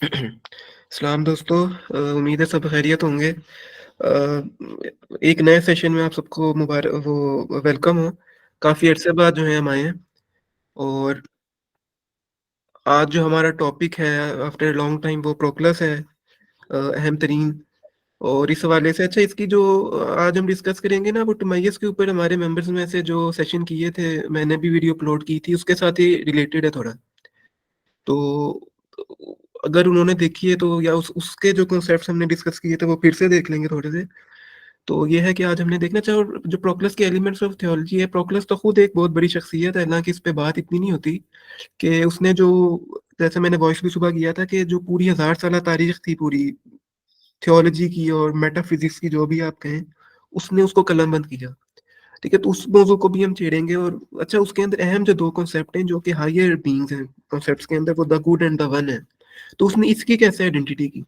सलाम दोस्तों। उम्मीद है सब खैरियत होंगे। एक नए सेशन में आप सबको मुबारक वो वेलकम हो। काफ़ी अरसे बाद जो है हम आए हैं और आज जो हमारा टॉपिक है आफ्टर लॉन्ग टाइम वो प्रोक्लस है, अहम तरीन। और इस हवाले से अच्छा इसकी जो आज हम डिस्कस करेंगे ना वो टिमाइयस के ऊपर हमारे मेंबर्स में से जो सेशन किए थे, मैंने भी वीडियो अपलोड की थी, उसके साथ ही रिलेटेड है थोड़ा। तो अगर उन्होंने देखी है तो या उसके जो कॉन्सेप्ट्स हमने डिस्कस किए थे वो फिर से देख लेंगे थोड़े से। तो ये है कि आज हमने देखना चाहिए। और जो प्रोक्लस के एलिमेंट्स ऑफ थियोलॉजी है, प्रोक्लस तो खुद एक बहुत बड़ी शख्सियत है, हालांकि इस पे बात इतनी नहीं होती कि उसने जो, जैसे मैंने वॉइस भी सुबह किया था कि जो पूरी 1000 साल तारीख थी पूरी थियोलॉजी की और मेटाफिजिक्स की, जो भी आप कहें, उसने उसको कलमबंद किया। ठीक है, तो उस मौजू को भी हम छेड़ेंगे। और अच्छा, उसके अंदर अहम जो दो कॉन्सेप्ट हैं जो कि हायर बीइंग्स हैं कॉन्सेप्ट्स के अंदर, वो the good and the one है। तो उसने इसकी कैसे आइडेंटिटी की।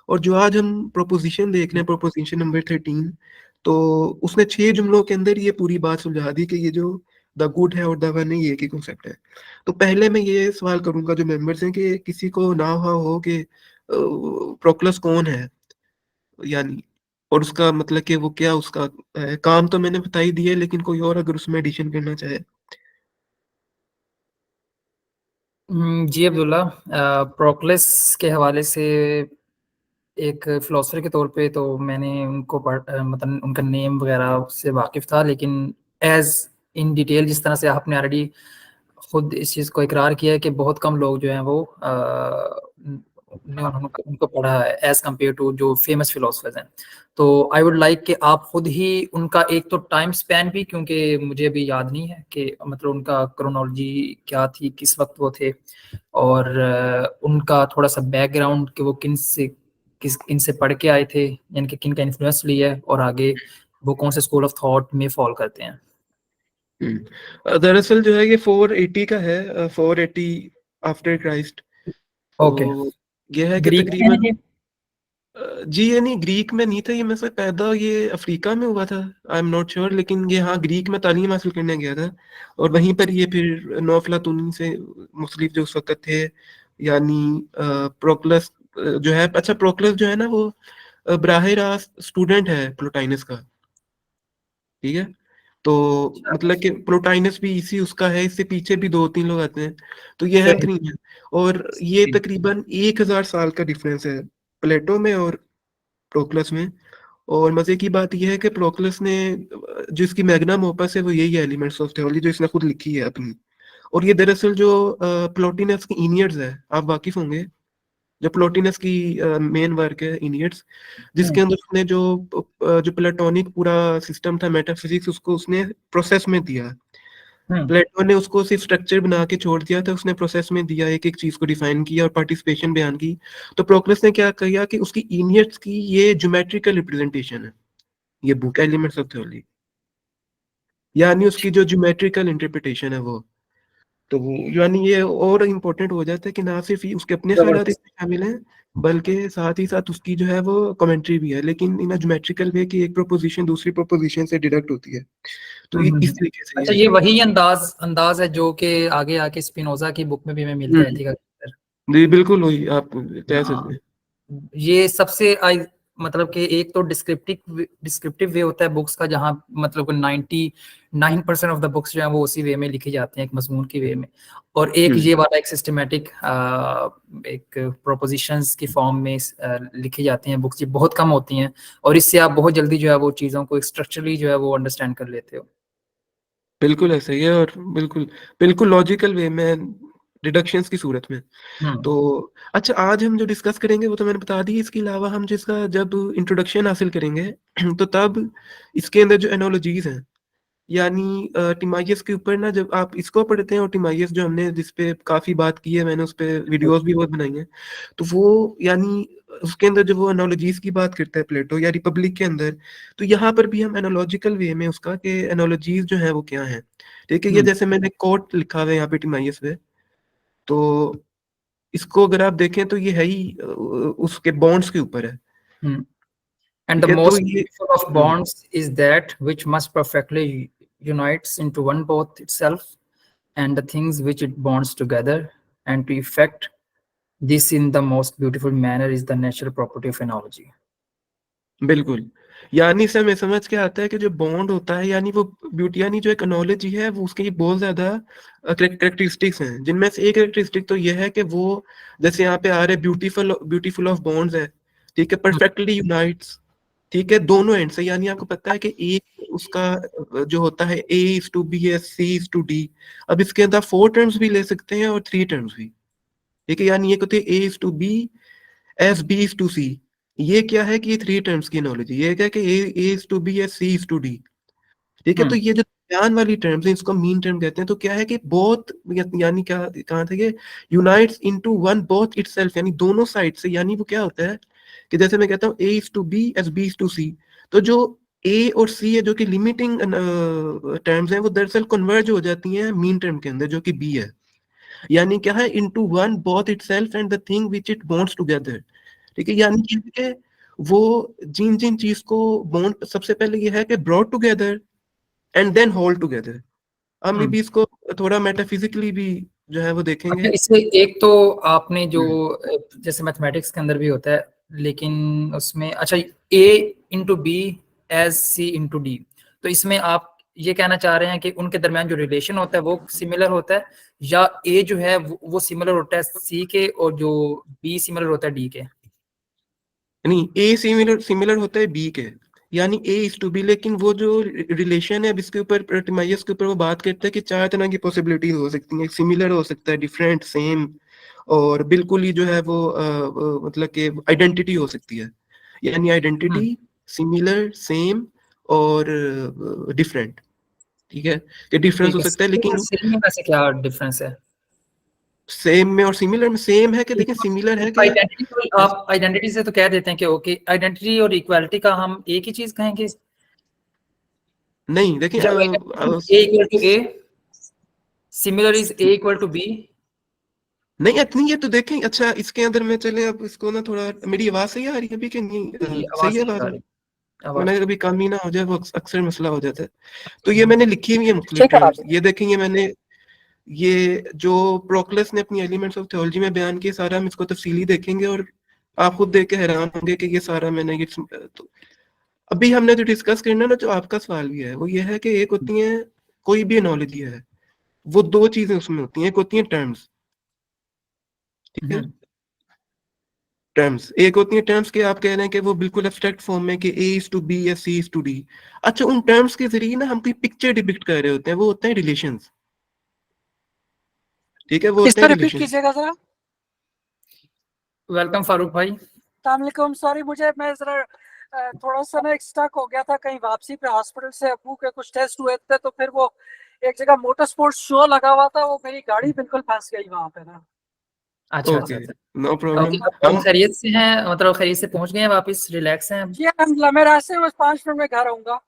और जो आज हम प्रोपोजिशन देख रहे हैं, प्रोपोजिशन नंबर 13, तो उसने 6 जुमलों के अंदर ये पूरी बात सुलझा दी कि ये जो द गुड है और द वन है ये एक ही कॉन्सेप्ट है। तो पहले मैं ये सवाल करूंगा जो मेंबर्स हैं कि किसी को ना हो कि प्रोक्लस कौन है, यानी, और उसका मतलब कि वो क्या उसका काम तो मैंने बता ही दिया है, लेकिन कोई और अगर उसमें एडिशन करना चाहे। जी अब्दुल्ला, प्रोक्लस के हवाले से एक फ़िलोसफ़र के तौर पे तो मैंने उनको मतलब उनका नेम वगैरह से वाकिफ़ था, लेकिन एज़ इन डिटेल जिस तरह से आपने ऑलरेडी खुद इस चीज़ को इकरार किया है कि बहुत कम लोग जो हैं वो ने उनको पढ़ा है एज़ कम्पेयर टू जो फेमस फ़िलोसफ़र्स हैं। तो आई वुड लाइक कि आप खुद ही उनका एक तो टाइम स्पैन भी, क्योंकि मुझे अभी याद नहीं है कि मतलब उनका क्रोनोलॉजी क्या थी, किस वक़्त वो थे, और उनका थोड़ा-सा बैकग्राउंड कि वो किन से पढ़ के आए थे, यानी कि किन का इन्फ्लुएंस लिया है और आगे वो कौन से स्कूल ऑफ थॉट में फॉल करते हैं। दरअसल जो है ये 480 का है, 480 आफ्टर क्राइस्ट। ओके, तो ये है कि ग्रीक में है तकरीबन ये? जी, ये नहीं, ग्रीक में नहीं था ये, में से पैदा ये अफ्रीका में हुआ था। आई एम नॉट श्योर, लेकिन ये हाँ ग्रीक में तालीम हासिल करने गया था और वहीं पर ये फिर नौ अफलातूनी से मुख्तलिफ जो उस वक्त थे, यानी प्रोक्लस जो है, अच्छा प्रोक्लस जो है ना वो बराह रास्त स्टूडेंट है प्लोटाइनस का। ठीक है, तो अच्छा, मतलब कि प्लोटाइनस भी इसी उसका है, इससे पीछे भी दो तीन लोग आते हैं। तो ये अहम सही, तरीन है। और ये तकरीबन 1000 साल का डिफरेंस है प्लेटो में और प्रोक्लस में। और मजे की बात यह है कि प्रोक्लस ने जो इसकी मैग्नम ओपस है वो यही है, एलिमेंट्स ऑफ थ्योरी, जो इसने खुद लिखी है अपनी। और ये दरअसल जो प्लोटिनस की इनियड्स है, आप वाकिफ होंगे, जो प्लोटिनस की मेन वर्क है इनियड्स, जिसके अंदर उसने जो प्लेटोनिक पूरा सिस्टम था मेटाफिजिक्स, उसको उसने प्रोसेस में दिया। हम्म, प्लेटो ने उसको सिर्फ स्ट्रक्चर बना के छोड़ दिया था, उसने प्रोसेस में दिया, एक एक चीज को डिफाइन किया और पार्टिसिपेशन बयान की। तो प्रोक्लस ने क्या किया कि उसकी इनियट्स की ये ज्योमेट्रिकल रिप्रेजेंटेशन है, ये बुक एलिमेंट्स ऑफ थ्योरी, यानी उसकी जो ज्योमेट्रिकल इंटरप्रिटेशन है वो। तो वो यानी ये और इम्पोर्टेंट हो जाता है कि ना सिर्फ उसके अपने ख्यालात जबरदस्त। इसमें शामिल हैं, बल्कि साथ ही साथ उसकी जो है वो कमेंट्री भी है, लेकिन इन ज्योमेट्रिकल वे की एक प्रोपोजिशन दूसरी प्रोपोजिशन से डिडक्ट होती है। तो इस तरीके से ये अच्छा, है। ये वही अंदाज अंदाज है जो कि आगे आके स्पिनोजा की बुक में भी हमें मिलता है, हम्म, एथिका के अंदर। जी बिल्कुल वही आप कह सकते हाँ, हैं। ये सबसे मतलब कि एक तो डिस्क्रिप्टिव वे होता है बुक्स का, जहाँ मतलब 99% ऑफ द बुक्स जो है वो उसी वे में लिखी जाती हैं, एक मजमून की वे में। और एक हम्म, ये वाला एक सिस्टमेटिक एक प्रोपोजिशंस की फॉर्म में लिखी जाती हैं बुक्स, ये बहुत कम होती हैं, और इससे आप बहुत जल्दी जो है वो चीज़ों को स्ट्रक्चरली जो है वो अंडरस्टैंड कर लेते हो। बिल्कुल ऐसा ही है। और बिल्कुल बिल्कुल लॉजिकल वे में, डिडक्शंस की सूरत में। हम्म, तो अच्छा, आज हम जो डिस्कस करेंगे वो तो मैंने बता दी। इसके अलावा हम जिसका जब इंट्रोडक्शन हासिल करेंगे तो तब इसके अंदर जो एनोलॉजीज हैं, यानी टिमाइयस के ऊपर ना, जब आप इसको पढ़ते हैं और टिमाइयस जो हमने जिस पे काफी बात की है, मैंने उस पे वीडियोस भी बहुत बनाई हैं, तो वो यानी उसके अंदर जो वो एनोलॉजीज की बात करता है प्लेटो या रिपब्लिक के अंदर, तो यहाँ पर भी हम एनोलॉजिकल वे में उसका कि एनोलॉजीज जो है वो क्या है। ठीक है, ये हम्म, जैसे मैंने कोट लिखा हुआ है यहाँ पे टिमाइयस पे, तो इसको अगर आप देखें तो ये है ही उसके बॉन्ड्स के ऊपर है। हम्म। And the ठीक है, तो most ये beautiful of bonds is that which must perfectly unites into one both itself and the things which it bonds together and to effect This in the most beautiful manner is the natural property of analogy. बिल्कुल। यानी से हमें समझ के आता है कि जो बॉन्ड होता है यानी वो ब्यूटी यानी जो एक एनालॉजी है वो उसकी बहुत ज़्यादा कैरेक्टरिस्टिक्स हैं, जिनमें से एक कैरेक्टरिस्टिक तो ये है कि वो जैसे यहाँ पे आ रहे ब्यूटीफुल ऑफ बॉन्ड्स है, ठीक है, परफेक्टली यूनाइट्स, ठीक है, दोनों एंड से, यानी आपको पता है कि एक उसका जो होता है A is to B S C is to D, अब इसके अंदर 4 टर्म्स भी ले सकते हैं और 3 टर्म्स भी, ठीक है, यानी एक होती है A is to B as B is to C, ये क्या है कि ये 3 टर्म्स की नॉलेज, ये क्या है कि A is to B as C is to D, ठीक है, तो ये जो ज्ञान वाली टर्म्स हैं इसको मीन टर्म कहते हैं, तो क्या है कि बोथ यानी क्या कहा था कि unites into one both itself, यानी दोनों साइड से, यानी वो क्या होता है कि जैसे मैं कहता हूँ A is to B as B is to C, तो जो ए और सी है जो कि लिमिटिंग टर्म्स हैं वो दरअसल कन्वर्ज हो जाती हैं मीन टर्म के अंदर जो कि बी है, यानी क्या है into one both itself and the thing which it bonds together, ठीक है, यानी कि वो जिन जिन चीज को बॉन्ड, सबसे पहले ये है कि broad together and then hold together, अब मे बी इसको थोड़ा मेटाफिजिकली भी जो है वो देखेंगे। अच्छा, इससे एक तो आपने जो जैसे मैथमेटिक्स के अंदर भी होता है, लेकिन उसमें अच्छा A into B as C into D, तो इसमें आप ये कहना चाह रहे हैं कि उनके दरमियान जो रिलेशन होता है वो सिमिलर होता है, या A जो है वो सिमिलर होता है C के और जो B सिमिलर होता है D के? नहीं, ए सिमिलर सिमिलर होता है बी के, यानी ए इज टू बी, लेकिन वो जो रिलेशन है अब इसके ऊपर टिमाइयस के ऊपर वो बात करता है कि 4 तरह की पॉसिबिलिटीज हो सकती हैं, सिमिलर हो सकता है, डिफरेंट, सेम, और बिल्कुल ही जो है वो मतलब कि आइडेंटिटी हो सकती है, यानी आइडेंटिटी, सिमिलर, सेम और डिफरेंट, ठीक है, कि डिफरेंस ठीक हो है, सकता है, लेकिन सेम में वैसे क्या डिफरेंस है? सेम में और सिमिलर में, सेम है कि देखिए सिमिलर है कि आइडेंटिटी तो आप आइडेंटिटी से तो कह देते हैं कि ओके, आइडेंटिटी और इक्वालिटी का हम एक ही चीज कहेंगे, नहीं देखिए जब A equal to A, similar is A equal to B। नहीं इतनी, ये तो देखें, अच्छा इसके अंदर में चले, अब इसको ना थोड़ा, मेरी आवाज सही आ रही है अभी कि नहीं, आवाज सही है सही आवाज आ में, रही है, आवाज मैंने कभी कम ही ना हो जाए वो अक्सर मसला हो जाता है, तो ये मैंने लिखी हुई है मुख्तलिफ ठीक है आप। टर्म्स, ये देखेंगे मैंने, ये जो प्रोक्लस ने अपनी एलिमेंट्स ऑफ थियोलॉजी में बयान किया सारा हम इसको तफसीली देखेंगे और आप खुद देख के हैरान होंगे कि ये सारा मैंने ये तो अभी हमने जो डिस्कस करना ना, जो आपका सवाल भी है वो ये है कि एक होती है कोई भी एनोलॉजी है, वो 2 चीजें उसमें होती हैं, एक होती है टर्म्स, ठीक है, टर्म्स एक होती है टर्म्स के, आप कह रहे हैं कि वो बिल्कुल एब्स्ट्रैक्ट फॉर्म में कि ए इज टू बी या सी इज टू डी, अच्छा उन टर्म्स के जरिए ना हम कोई पिक्चर डिपिक्ट कर रहे होते हैं, वो होते हैं रिलेशंस, ठीक है, वो होते इसको हैं रिपीट रिलेशंस। कीजिएगा जरा। वेलकम फारूक भाई। अस्सलाम, सॉरी मुझे मैं जरा थोड़ा सा ना स्टक हो गया था कहीं वापसी पे, हॉस्पिटल से अबू के कुछ टेस्ट हुए थे, तो फिर वो एक जगह मोटर स्पोर्ट्स शो लगा हुआ था, वो मेरी गाड़ी बिल्कुल फंस गई वहां पे ना। अच्छा ओके, अच्छा अच्छा। नो ओके, प्रॉब्लम, अब हम खैरियत से हैं, मतलब खैरियत से पहुंच गए हैं वापस, रिलैक्स हैं अब? जी अलहमदुलिल्लाह, मैं रास्ते में बस 5 मिनट में घर आऊंगा।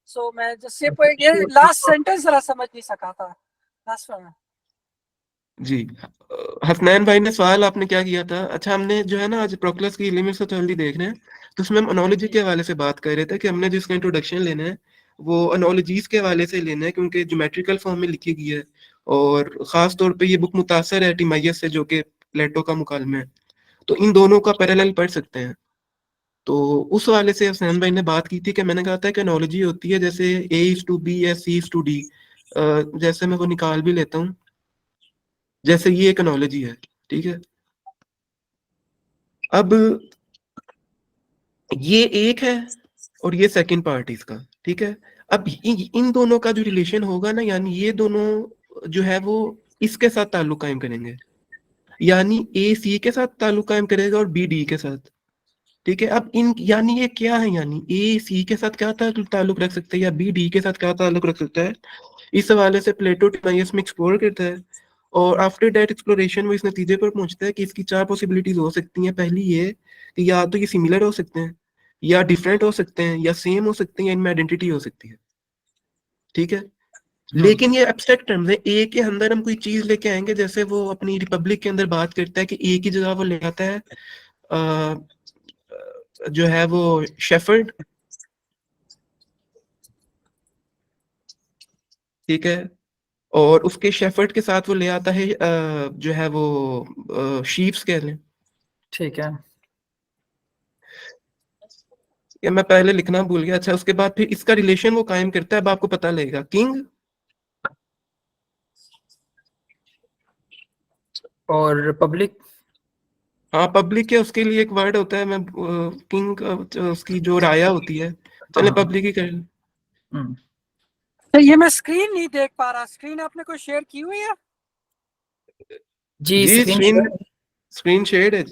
सो मैं जैसे ये लास्ट सेंटेंस जरा समझ नहीं सका था लास्ट में। जी, हसनैन भाई ने सवाल आपने क्या किया था, अच्छा हमने जो है ना आज प्रोक्लस की लिमिट्स ऑफ थ्योरी देख रहे हैं, तो उसमें हम एनोलॉजी के हवाले से बात कर रहे थे कि हमने जिसका इंट्रोडक्शन लेना है वो एनोलॉजीज के हवाले से लेना है, क्योंकि ज्योमेट्रिकल फॉर्म में लिखी गई है और ख़ास तौर पे ये बुक मुतासर है टिमाइयस से जो कि प्लेटो का मुकालमा है, तो इन दोनों का पैरेलल पढ़ सकते हैं, तो उस हवाले से हसनैन भाई ने बात की थी कि मैंने कहा था कि एनोलॉजी होती है जैसे ए इज टू बी या सी इज टू डी, जैसे मैं वो निकाल भी लेता हूँ, जैसे ये एक एनोलॉजी है, ठीक है, अब ये एक है और ये सेकंड पार्ट इसका, ठीक है, अब इन दोनों का जो रिलेशन होगा ना, यानी ये दोनों जो है वो इसके साथ ताल्लुक कायम करेंगे, यानी ए सी के साथ ताल्लुक कायम करेगा और बी डी के साथ, ठीक है, अब इन यानी ये क्या है, यानी ए सी के साथ क्या ताल्लुक रख सकते हैं या बी डी के साथ क्या ताल्लुक रख सकता है, इस हवाले से प्लेटो टिमाइयस में एक्सप्लोर करता है, और आफ्टर दैट एक्सप्लोरेशन वो इस नतीजे पर पहुंचता है कि इसकी 4 पॉसिबिलिटीज हो सकती हैं, पहली ये कि या तो ये सिमिलर हो सकते हैं या डिफरेंट हो सकते हैं या सेम हो सकते हैं या इनमें आइडेंटिटी हो सकती है, ठीक है, लेकिन ये एब्स्ट्रैक्ट टर्म्स है, ए के अंदर हम कोई चीज लेके आएंगे, जैसे वो अपनी रिपब्लिक के अंदर बात करता है कि ए की जगह वो ले आता है जो है वो शेफर्ड, ठीक है, और उसके शेफर्ड के साथ वो ले आता है जो है वो शीप्स कह लें, ठीक है। या मैं पहले लिखना भूल गया। अच्छा, उसके बाद फिर इसका रिलेशन वो कायम करता है, अब आपको पता लगेगा। किंग और पब्लिक। हाँ, पब्लिक है, उसके लिए एक वर्ड होता है। मैं किंग उसकी जो राया होती है, चले हाँ। पब्लिक ही कर लें। हम्म। तो ये मैं स्क्रीन नहीं देख पा रहा, स्क्रीन आपने कोई शेयर की हुई है? जी जी, स्क्रीन शेयर। स्क्रीन शेयर है।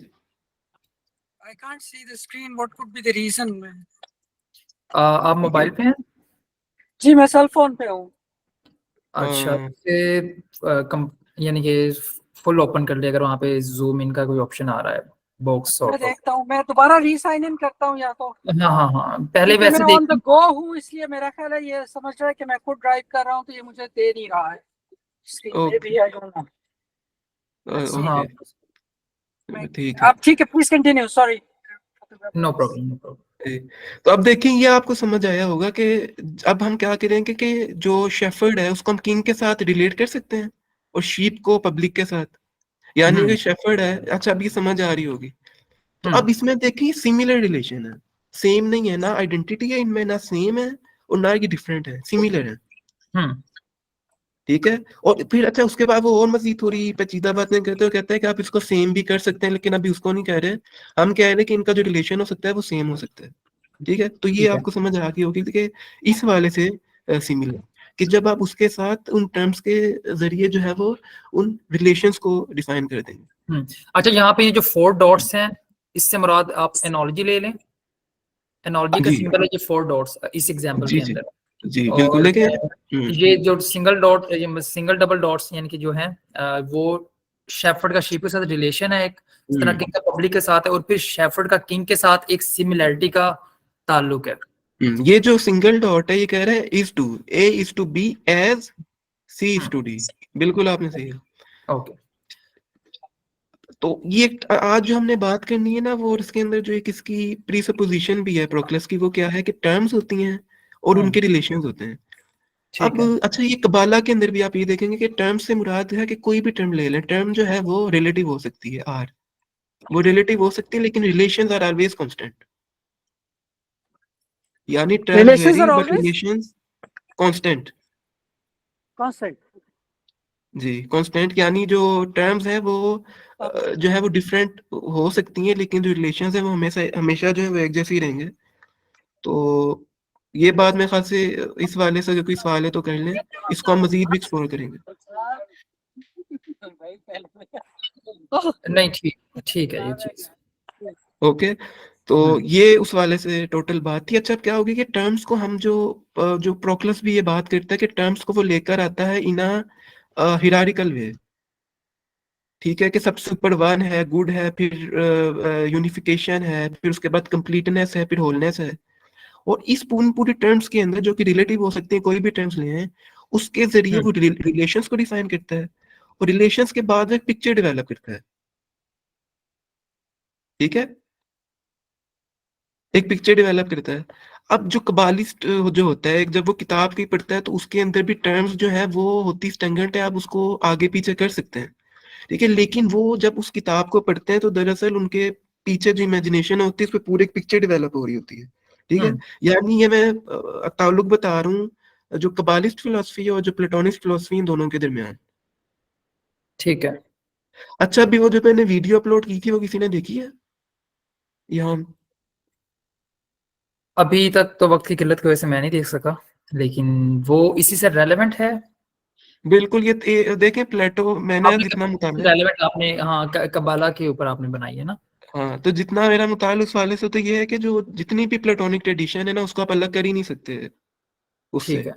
I can't see the screen, what could be the reason? आप ठीक है। मोबाइल पे हैं? जी मैं सेल फोन पे हूँ। अच्छा, हाँ, इसे यानी कि फुल ओपन कर लिया अगर वहाँ पे जूम इन का कोई ऑप्शन आ रहा है, बॉक्स मैं सॉर्ट ऑफ। देखता हूँ, मैं दोबारा रीसाइन इन करता हूँ या तो। हाँ हाँ हाँ, पहले क्योंकि मैं वैसे ऑन द देखिए। गो हूँ, इसलिए मेरा ख्याल है ये समझ रहा है कि मैं खुद ड्राइव कर रहा हूँ, तो ये मुझे दे नहीं रहा है स्क्रीन पे ओके भी। I don't know. हाँ, ओके, मैं ठीक है। आप ठीक है, please continue, sorry. No problem no problem. तो अब देखिए, ये आपको समझ आया होगा कि अब हम क्या करेंगे कि जो शेफर्ड है उसको हम किंग के साथ रिलेट कर सकते हैं, और शीप को पब्लिक के साथ। यानी कि शेफर्ड है, अच्छा अभी समझ आ रही होगी। तो अब इसमें देखिए सिमिलर रिलेशन है, सेम नहीं है, ना आइडेंटिटी है इनमें, ना सेम है और ना ये डिफरेंट है, सिमिलर है। ठीक है। और फिर अच्छा, उसके बाद वो और मजीद थोड़ी पेचीदा बातें करते हो, कहते हैं कि आप इसको सेम भी कर सकते हैं, लेकिन अभी उसको नहीं कह रहे। हम कह रहे हैं कि इनका जो रिलेशन हो सकता है वो सेम हो सकता है। ठीक है, तो ये ठीक है। आपको समझ आ गई होगी कि इस वाले से सिमिलर, कि जब आप उसके साथ उन टर्म्स के जरिए जो है वो उन रिलेशंस को डिफाइन कर देंगे। अच्छा, यहाँ पे ये जो 4 डॉट्स हैं, इससे मुराद आप एनोलॉजी ले लें। एनोलॉजी का जी सिंबल है ये 4 डॉट्स इस एग्जांपल जी के जी अंदर। जी, बिल्कुल। और लेकिन ये जो सिंगल डॉट, ये सिंगल डबल डॉट्स यानी कि जो है वो शेफर्ड का शीप के साथ रिलेशन है एक, इस तरह किंग का पब्लिक के साथ है, और फिर शेफर्ड का किंग के साथ एक सिमिलैरिटी का ताल्लुक है। ये जो सिंगल डॉट है, ये कह रहा है is to A is to B as C is to D. बिल्कुल, आपने सही कहा। ओके। तो ये आज जो हमने बात करनी है ना, वो इसके अंदर जो एक इसकी प्रीसपोजिशन भी है प्रोक्लस की, वो क्या है कि टर्म्स होती हैं और उनके रिलेशंस होते हैं। ठीक अब है। अच्छा, ये कबाला के अंदर भी आप ये देखेंगे कि टर्म से मुराद है कि कोई भी टर्म ले लें, टर्म जो है वो रिलेटिव हो सकती है, आर वो रिलेटिव हो सकती है, लेकिन रिलेशंस आर ऑलवेज कांस्टेंट। यानी terms relations vary are but always relations constant. Constant. जी, कांस्टेंट यानी जो टर्म्स है वो जो है वो डिफरेंट हो सकती हैं, लेकिन जो रिलेशंस है वो हमेशा हमेशा जो है वो एक जैसे ही रहेंगे। तो ये बात मेरे ख्याल से इस वाले से जो कोई सवाल है तो कर लें, इसको हम मजीद भी एक्सप्लोर करेंगे। नहीं, ठीक ठीक है ये चीज। ओके, तो ये उस वाले से टोटल बात थी। अच्छा, अब क्या होगी कि टर्म्स को हम जो प्रोक्लस भी ये बात करता है कि टर्म्स को वो लेकर आता है इन हिरारिकल वे। ठीक है, कि सबसे ऊपर वन है, गुड है, फिर यूनिफिकेशन है, फिर उसके बाद कंप्लीटनेस है, फिर होलनेस है। और इस पूरी टर्म्स के अंदर जो कि रिलेटिव हो सकते हैं, कोई भी टर्म्स ले हैं, उसके जरिए वो रिलेशंस को डिफाइन करता है, और रिलेशंस के बाद एक पिक्चर डेवलप करता है। ठीक है, एक पिक्चर डेवलप करता है। अब जो कबालिस्ट जो होता है, जब वो किताब की पढ़ता है, तो उसके अंदर भी टर्म्स जो है वो होती स्टैंडर्ड है, आप उसको आगे पीछे कर सकते हैं। ठीक है, लेकिन वो जब उस किताब को पढ़ते हैं तो दरअसल उनके पीछे जो इमेजिनेशन होती है, उस पर पूरी एक पिक्चर डेवलप हो रही होती है। ठीक है, यानी ये मैं ताल्लुक बता रहा हूँ जो कबालिस्ट फिलोसफी है और जो प्लेटोनिक फिलोसफी, इन दोनों के दरमियान। ठीक है। अच्छा, अभी वो जो मैंने वीडियो अपलोड की थी, वो किसी ने देखी है यहाँ? अभी तक तो वक्त की किल्लत की वजह से मैं नहीं देख सका, लेकिन वो इसी से रेलेवेंट है। बिल्कुल, ये देखें, प्लेटो मैंने आपने जितना मुताबिक, रेलेवेंट आपने, हाँ, कबाला के ऊपर आपने बनाई है ना। हाँ, तो जितना मेरा मुताबिक उस वाले से तो ये है कि जो जितनी भी प्लेटोनिक ट्रेडिशन है ना, उसको आप अलग कर ही नहीं सकते उससे। ठीक है।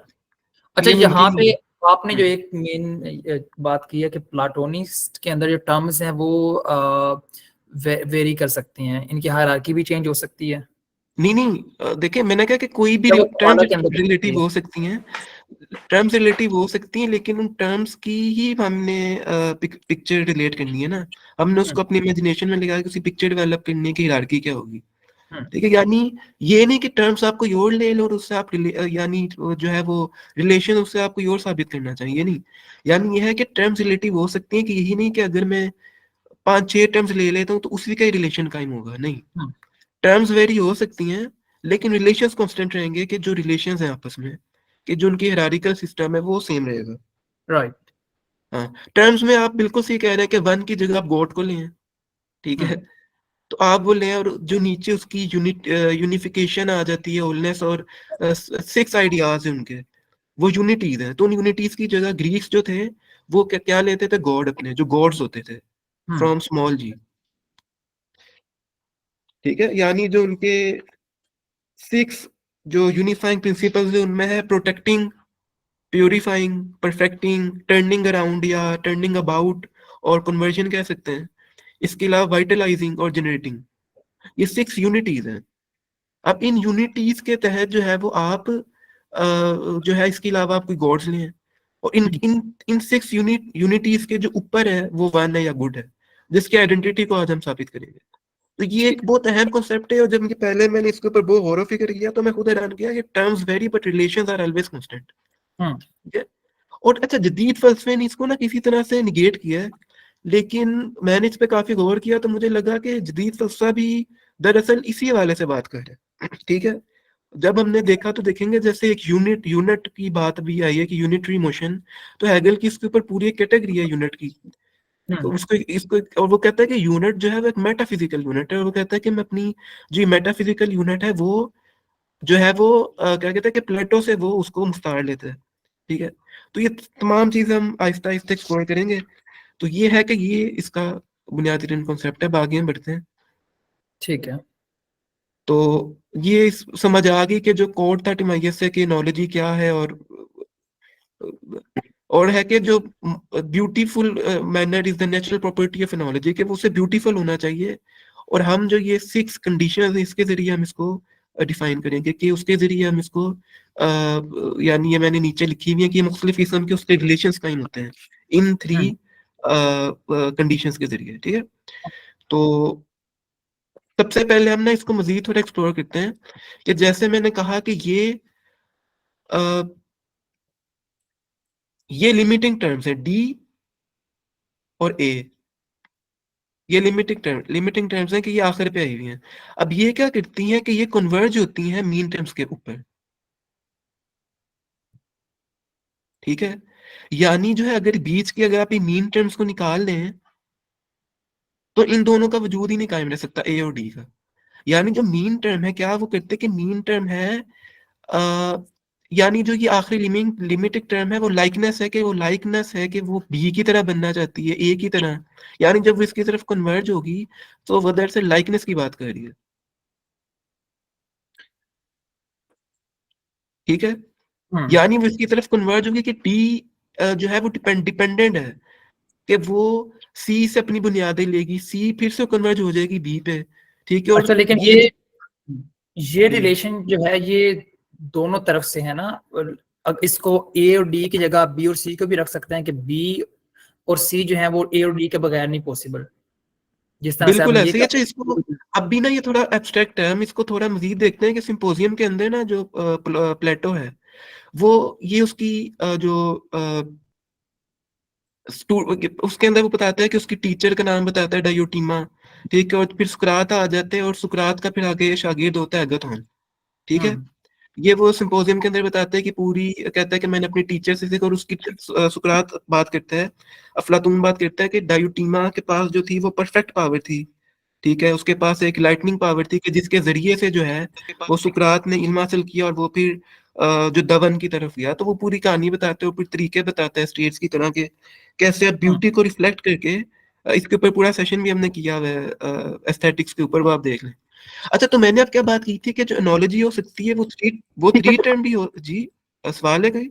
अच्छा, ये यहाँ मुमकिन पे नहीं आपने है। जो एक मेन बात की है कि प्लाटोनिस्ट के अंदर जो टर्म्स हैं वो वेरी कर सकती हैं, इनकी हायरार्की भी चेंज हो सकती है, नहीं नहीं, देखिए, मैंने कहा कि कोई भी या वो टर्म्स कबाला के अंदर हो सकती रिलेटिव है। हो सकती हैं, टर्म्स रिलेटिव हो सकती हैं, लेकिन उन टर्म्स की ही हमने पिक्चर रिलेट करनी है ना। हमने उसको अपनी इमेजिनेशन में लगा के उसी पिक्चर डेवलप करनी है कि हायरार्की क्या होगी। ठीक है, यानी ये नहीं कि टर्म्स आप कोई और ले लो और उससे आप यानी जो है वो रिलेशन उससे आप कोई और साबित करना चाहिए, नहीं। यानी ये है कि टर्म्स रिलेटिव हो सकती हैं, कि यही नहीं कि अगर मैं 5-6 टर्म्स ले लेता हूँ तो उसी का ही रिलेशन कायम होगा, नहीं। टर्म्स वेरी हो सकती हैं, लेकिन रिलेशंस कांस्टेंट रहेंगे, कि जो रिलेशंस हैं आपस में, कि जो उनकी हायरार्किकल सिस्टम है वो सेम रहेगा। राइट। हाँ, टर्म्स में आप बिल्कुल सही कह रहे हैं कि वन की जगह आप गॉड को लें, ठीक है, तो आप वो लें, और जो नीचे उसकी यूनिफिकेशन आ जाती है, होलनेस, और 6 आइडियाज हैं उनके, वो यूनिटीज हैं। तो उन यूनिटीज की जगह ग्रीक्स जो थे वो क्या क्या लेते थे, गॉड, अपने जो गॉड्स होते थे, फ्रॉम स्मॉल जी, ठीक है। यानी जो उनके 6 जो यूनिफाइंग प्रिंसिपल्स है उनमें है protecting, purifying, perfecting, turning around या टर्निंग अबाउट, और कन्वर्जन कह सकते हैं। इसके अलावा वाइटलाइजिंग और जनरेटिंग, ये 6 यूनिटीज हैं। अब इन यूनिटीज के तहत जो है वो आप जो है, इसके अलावा आप कोई गॉड्स लें, और इन इन इन 6 यूनिटीज के जो ऊपर है वो वन है या गुड है, जिसकी आइडेंटिटी को आज हम साबित करेंगे। तो ये एक बहुत अहम कॉन्सेप्ट है, और जब पहले मैंने इसके ऊपर बहुत गौर फिक्र किया तो मैं खुद हैरान किया कि terms vary but relations are always constant, ठीक है। और अच्छा, जदीद फलसफे ने इसको ना किसी तरह से निगेट किया है, लेकिन मैंने इस पे काफी गौर किया तो मुझे लगा कि जदीद फलसफा भी दरअसल इसी हवाले से बात कर रहे हैं, ठीक है। जब हमने देखा तो देखेंगे, जैसे एक यूनिट की बात भी आई है कि यूनिटरी मोशन, तो हेगल की इसके ऊपर पूरी एक कैटेगरी है यूनिट की। तो उसको इसको, और वो कहता है कि यूनिट जो है वो एक मेटाफिजिकल यूनिट है, और वो कहता है कि मैं अपनी जो मेटाफिजिकल यूनिट है वो जो है वो क्या कहते हैं कि प्लेटो से वो उसको मुस्तार लेते हैं, ठीक है। तो ये तमाम चीजें हम आहिस्ता आहिस्ता एक्सप्लोर करेंगे। तो ये है कि ये इसका बुनियादी कॉन्सेप्ट है। आगे हम बढ़ते हैं। ठीक है। तो ये समझ आ गई कि जो कोड था टिमाइयस से कि नॉलेज क्या है, और है कि जो beautiful manner is the natural property of knowledge, कि वो उसे ब्यूटीफुल होना चाहिए। और हम जो ये 6 कंडीशन है इसके जरिए हम इसको डिफाइन करेंगे, कि उसके जरिए हम इसको यानी ये मैंने नीचे लिखी हुई है कि मुख्तलिफ किस्म के उसके रिलेशंस कायम होते हैं इन 3 कंडीशंस के जरिए, ठीक है। तो सबसे पहले हम ना इसको मजीद थोड़ा एक्सप्लोर करते हैं, कि जैसे मैंने कहा कि ये लिमिटिंग टर्म्स है डी और ए, ये लिमिटिंग टर्म्स हैं कि ये आखिर पे आई हुई हैं। अब ये क्या करती हैं कि ये कन्वर्ज होती हैं मीन टर्म्स के ऊपर, ठीक है। यानी जो है अगर बीच की अगर आप मीन टर्म्स को निकाल लें तो इन दोनों का वजूद ही नहीं कायम रह सकता, ए और डी का। यानी जो मीन टर्म है, क्या वो करते कि मीन टर्म है आ, यानी जो ये आखिरी लिमिटिंग टर्म है वो लाइकनेस है, कि वो लाइकनेस है कि वो बी की तरह बनना चाहती है, ए की तरह। यानी जब वो इसकी तरफ कन्वर्ज होगी तो वो दरअसल लाइकनेस की बात कर रही है, ठीक है। यानी वो इसकी तरफ कन्वर्ज होगी कि टी जो है वो डिपेंडेंट है, कि वो सी से अपनी बुनियादें लेगी, सी फिर से कन्वर्ज हो जाएगी बी पे, ठीक है। और अच्छा, लेकिन ये ये रिलेशन जो है ये दोनों तरफ से है ना। और इसको ए और डी की जगह बी और सी को भी रख सकते हैं, कि बी और सी जो है वो ए और डी के बगैर नहीं पॉसिबल, जिस तरह से बिल्कुल आपने ये ऐसे ही। अच्छा, इसको अब भी ना ये थोड़ा एब्स्ट्रैक्ट है, हम इसको थोड़ा मजीद देखते हैं कि सिंपोजियम के अंदर ना जो प्लेटो है वो ये उसकी जो उसके अंदर वो बताता है कि उसकी टीचर का नाम बताता है डायोटीमा, ठीक है। और फिर सुकरात आ जाते हैं, और सुकरात का फिर आगे शागिर्द होता है अगाथोन, ठीक है। ये वो सिंपोजियम के अंदर बताते हैं कि पूरी कहता है कि मैंने अपनी टीचर से सीखा, और उसकी सुकरात बात करता है, अफलातून बात करता है कि डायोटीमा के पास जो थी वो परफेक्ट पावर थी, ठीक है। उसके पास एक लाइटनिंग पावर थी कि जिसके जरिए से जो है वो सुकरात ने इल्म हासिल किया, और वो फिर जो दवन की तरफ गया। तो वो पूरी कहानी बताते हैं, फिर तरीके बताते हैं स्टेट्स की तरह के, कैसे आप ब्यूटी को रिफ्लेक्ट करके इसके ऊपर पूरा सेशन भी हमने किया हुआ है एस्थेटिक्स के ऊपर, वो आप देख लें। अच्छा, तो मैंने अब क्या बात की थी कि जो एनोलॉजी हो सकती है वो थ्री टर्म भी हो जी। सवाल है कोई?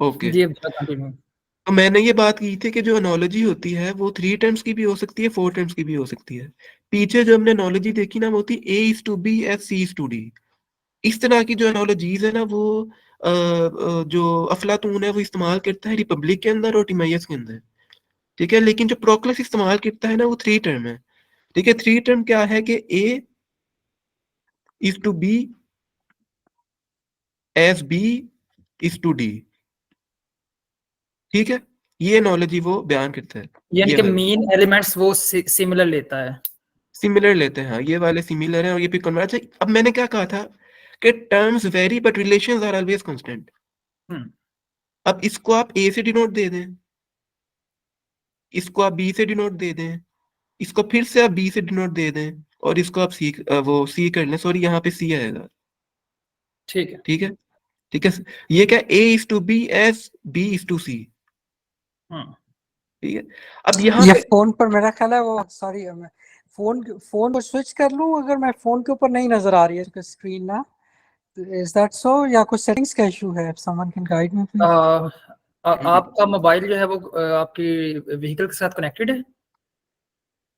ओके। जी, अब कंटिन्यू। तो मैंने ये बात की थी कि जो एनोलॉजी होती है वो 3 टर्म्स की भी हो सकती है, 4 टर्म्स की भी हो सकती है। पीछे जो हमने एनोलॉजी देखी ना वो थी A is to B as C is to D. इस तरह की जो एनोलॉजीज है ना वो जो अफलातून है वो इस्तेमाल करता है रिपब्लिक के अंदर और टिमाइयस के अंदर, ठीक है, लेकिन जो प्रोक्लस इस्तेमाल करता है ना वो 3 टर्म है। ठीक है, 3 टर्म क्या है कि A is to B as B is to D। ठीक है, ये एनोलॉजी वो बयान करता है। यानी ये कि वाली मेन एलिमेंट्स वो सिमिलर लेता है। सिमिलर लेते हैं, हाँ, ये वाले सिमिलर हैं और ये भी कन्वर्ज है। अब मैंने क्या कहा था कि terms vary but relations are always constant. अब इसको आप A से डिनोट दे दें, इसको आप B से डिनोट दे दें, इसको फिर से आप B से डिनोट दे दें, और इसको आप वो C कर लें, सॉरी यहाँ पे C आएगा। ठीक है। ठीक है, ठीक है, ये क्या A is to B as B is to C। ठीक है, अब यहाँ ये पे फोन पर मेरा ख्याल है वो, सॉरी मैं फोन को स्विच कर लूं अगर मैं फोन के ऊपर नहीं नजर आ रही है स्क्रीन ना, इज दैट सो, या कुछ सेटिंग्स का इशू है? Someone can guide me please. आपका मोबाइल जो है वो आपकी व्हीकल के साथ कनेक्टेड है?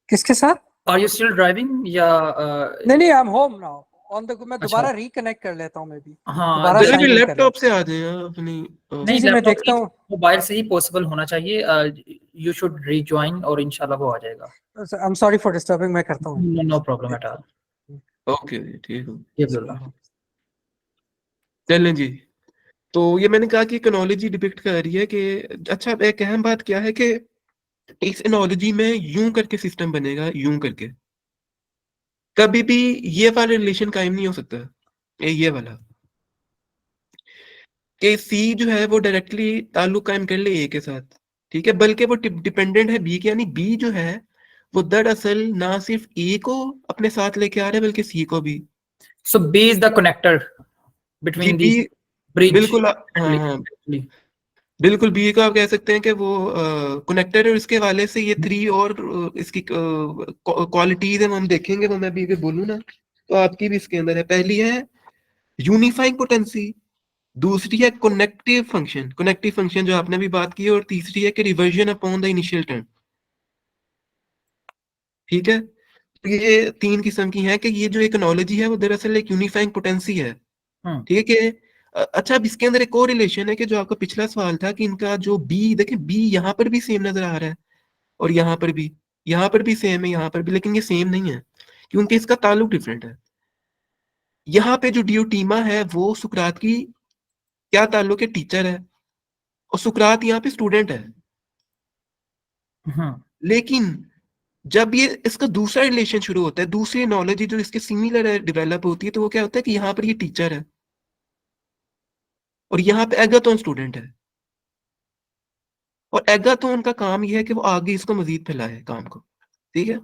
किसके साथ? आर यू स्टिल ड्राइविंग या नहीं, I am home now on the, मैं अच्छा। दोबारा रिकनेक्ट कर लेता हूं, मे बी हाँ, दोबारा जरा साइन भी इन कर लैपटॉप से आ जाए अपनी जी जी, मैं लैपटॉप देखता हूँ। मोबाइल से ही पॉसिबल होना चाहिए। यू शुड रीजॉइन और इंशाल्लाह वो आ जाएगा। I am sorry for disturbing, मैं करता हूँ। No problem at all. Okay जी, ठीक है, ये बोला। चलें जी। तो ये मैंने कहा कि इकोनॉलॉजी डिपिक्ट कर रही है कि, अच्छा, एक अहम बात क्या है कि इस एनोलॉजी में यूं करके सिस्टम बनेगा, यूं करके कभी भी ये वाला रिलेशन कायम नहीं हो सकता, ये वाला कि सी जो है वो डायरेक्टली ताल्लुक कायम कर ले ए के साथ। ठीक है, बल्कि वो डिपेंडेंट है बी के, यानी बी जो है वो दरअसल ना सिर्फ ए को अपने साथ लेके आ रहा है बल्कि सी को भी। So B is the connector जी, बिटवीन बी, दिस ब्रिज। बिल्कुल, हाँ हाँ, बिल्कुल, बी को आप कह सकते हैं कि वो कनेक्टर है, और इसके वाले से ये 3 और इसकी क्वालिटीज है, वो हम देखेंगे, वो मैं भी बोलूँ ना तो आपकी भी इसके अंदर है। पहली है यूनिफाइंग पोटेंसी, दूसरी है कनेक्टिव फंक्शन जो आपने भी बात की, और तीसरी है कि reversion upon the initial term. ठीक है, तो ये 3 किस्म की हैं कि ये जो इकोनॉलॉजी है वो दरअसल एक यूनिफाइंग पोटेंसी है। ठीक है, अच्छा, अब इसके अंदर एक और रिलेशन है कि जो आपका पिछला सवाल था कि इनका जो बी, देखिए बी यहाँ पर भी सेम नजर आ रहा है, और यहाँ पर भी सेम है, यहाँ पर भी, लेकिन ये सेम नहीं है क्योंकि इसका ताल्लुक डिफरेंट है। यहाँ पे जो डियोटीमा है वो सुकरात की क्या ताल्लुक है, टीचर है, और सुकरात यहाँ पे स्टूडेंट है। लेकिन जब ये इसका दूसरा रिलेशन शुरू होता है, दूसरी नॉलेज जो इसके सिमिलर है डेवलप होती है, तो वो क्या होता है कि यहाँ पर ये टीचर है और यहाँ पे एगाथॉन स्टूडेंट है, और एगाथॉन का काम ये है कि वो आगे इसको मजीद फैलाए काम को। ठीक है,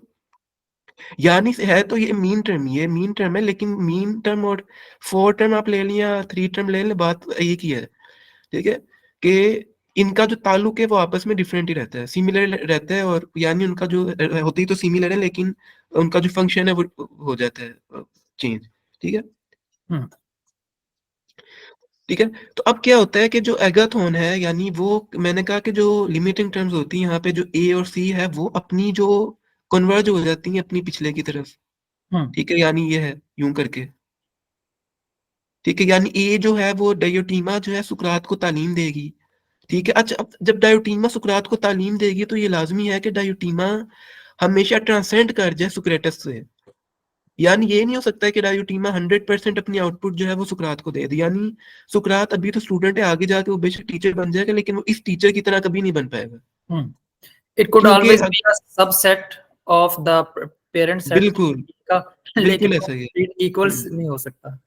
यानी है तो ये मीन टर्म है, लेकिन मीन टर्म और 4 टर्म आप ले लें या 3 टर्म ले लें, बात एक ही है। ठीक है, कि इनका जो ताल्लुक है वो आपस में डिफरेंट ही रहता है, सिमिलर रहता है, और यानी उनका जो होती तो सिमिलर है, लेकिन उनका जो फंक्शन है वो हो जाता है चेंज। ठीक है, ठीक है, तो अब क्या होता है कि जो एगाथॉन है, यानी वो, मैंने कहा कि जो लिमिटिंग टर्म्स होती हैं यहाँ पे, जो ए और सी है वो अपनी जो कन्वर्ज हो जाती हैं अपनी पिछले की तरफ। ठीक है, यानी ये है यूं करके। ठीक है, यानी ए जो है वो डायोटीमा जो है सुकरात को तालीम देगी। ठीक है, अच्छा, अब जब डायोटीमा सुकरात को तालीम देगी तो ये लाजमी है कि डायोटीमा हमेशा ट्रांसेंड कर जाए सुक्रेटस से। यानी ये नहीं हो सकता है कि डायोटीमा 100% अपनी आउटपुट जो है वो सुकरात को दे दे, यानी सुकरात अभी तो स्टूडेंट है, आगे जाके वो बेशक टीचर बन जाएगा, लेकिन वो इस टीचर की तरह कभी नहीं बन पाएगा। इट कुड क्योंकि always be a subset of the parent set बिल्कुल, का, बिल्कुल लेकिन ऐसा ही है। इक्वल्स नहीं हो सकता।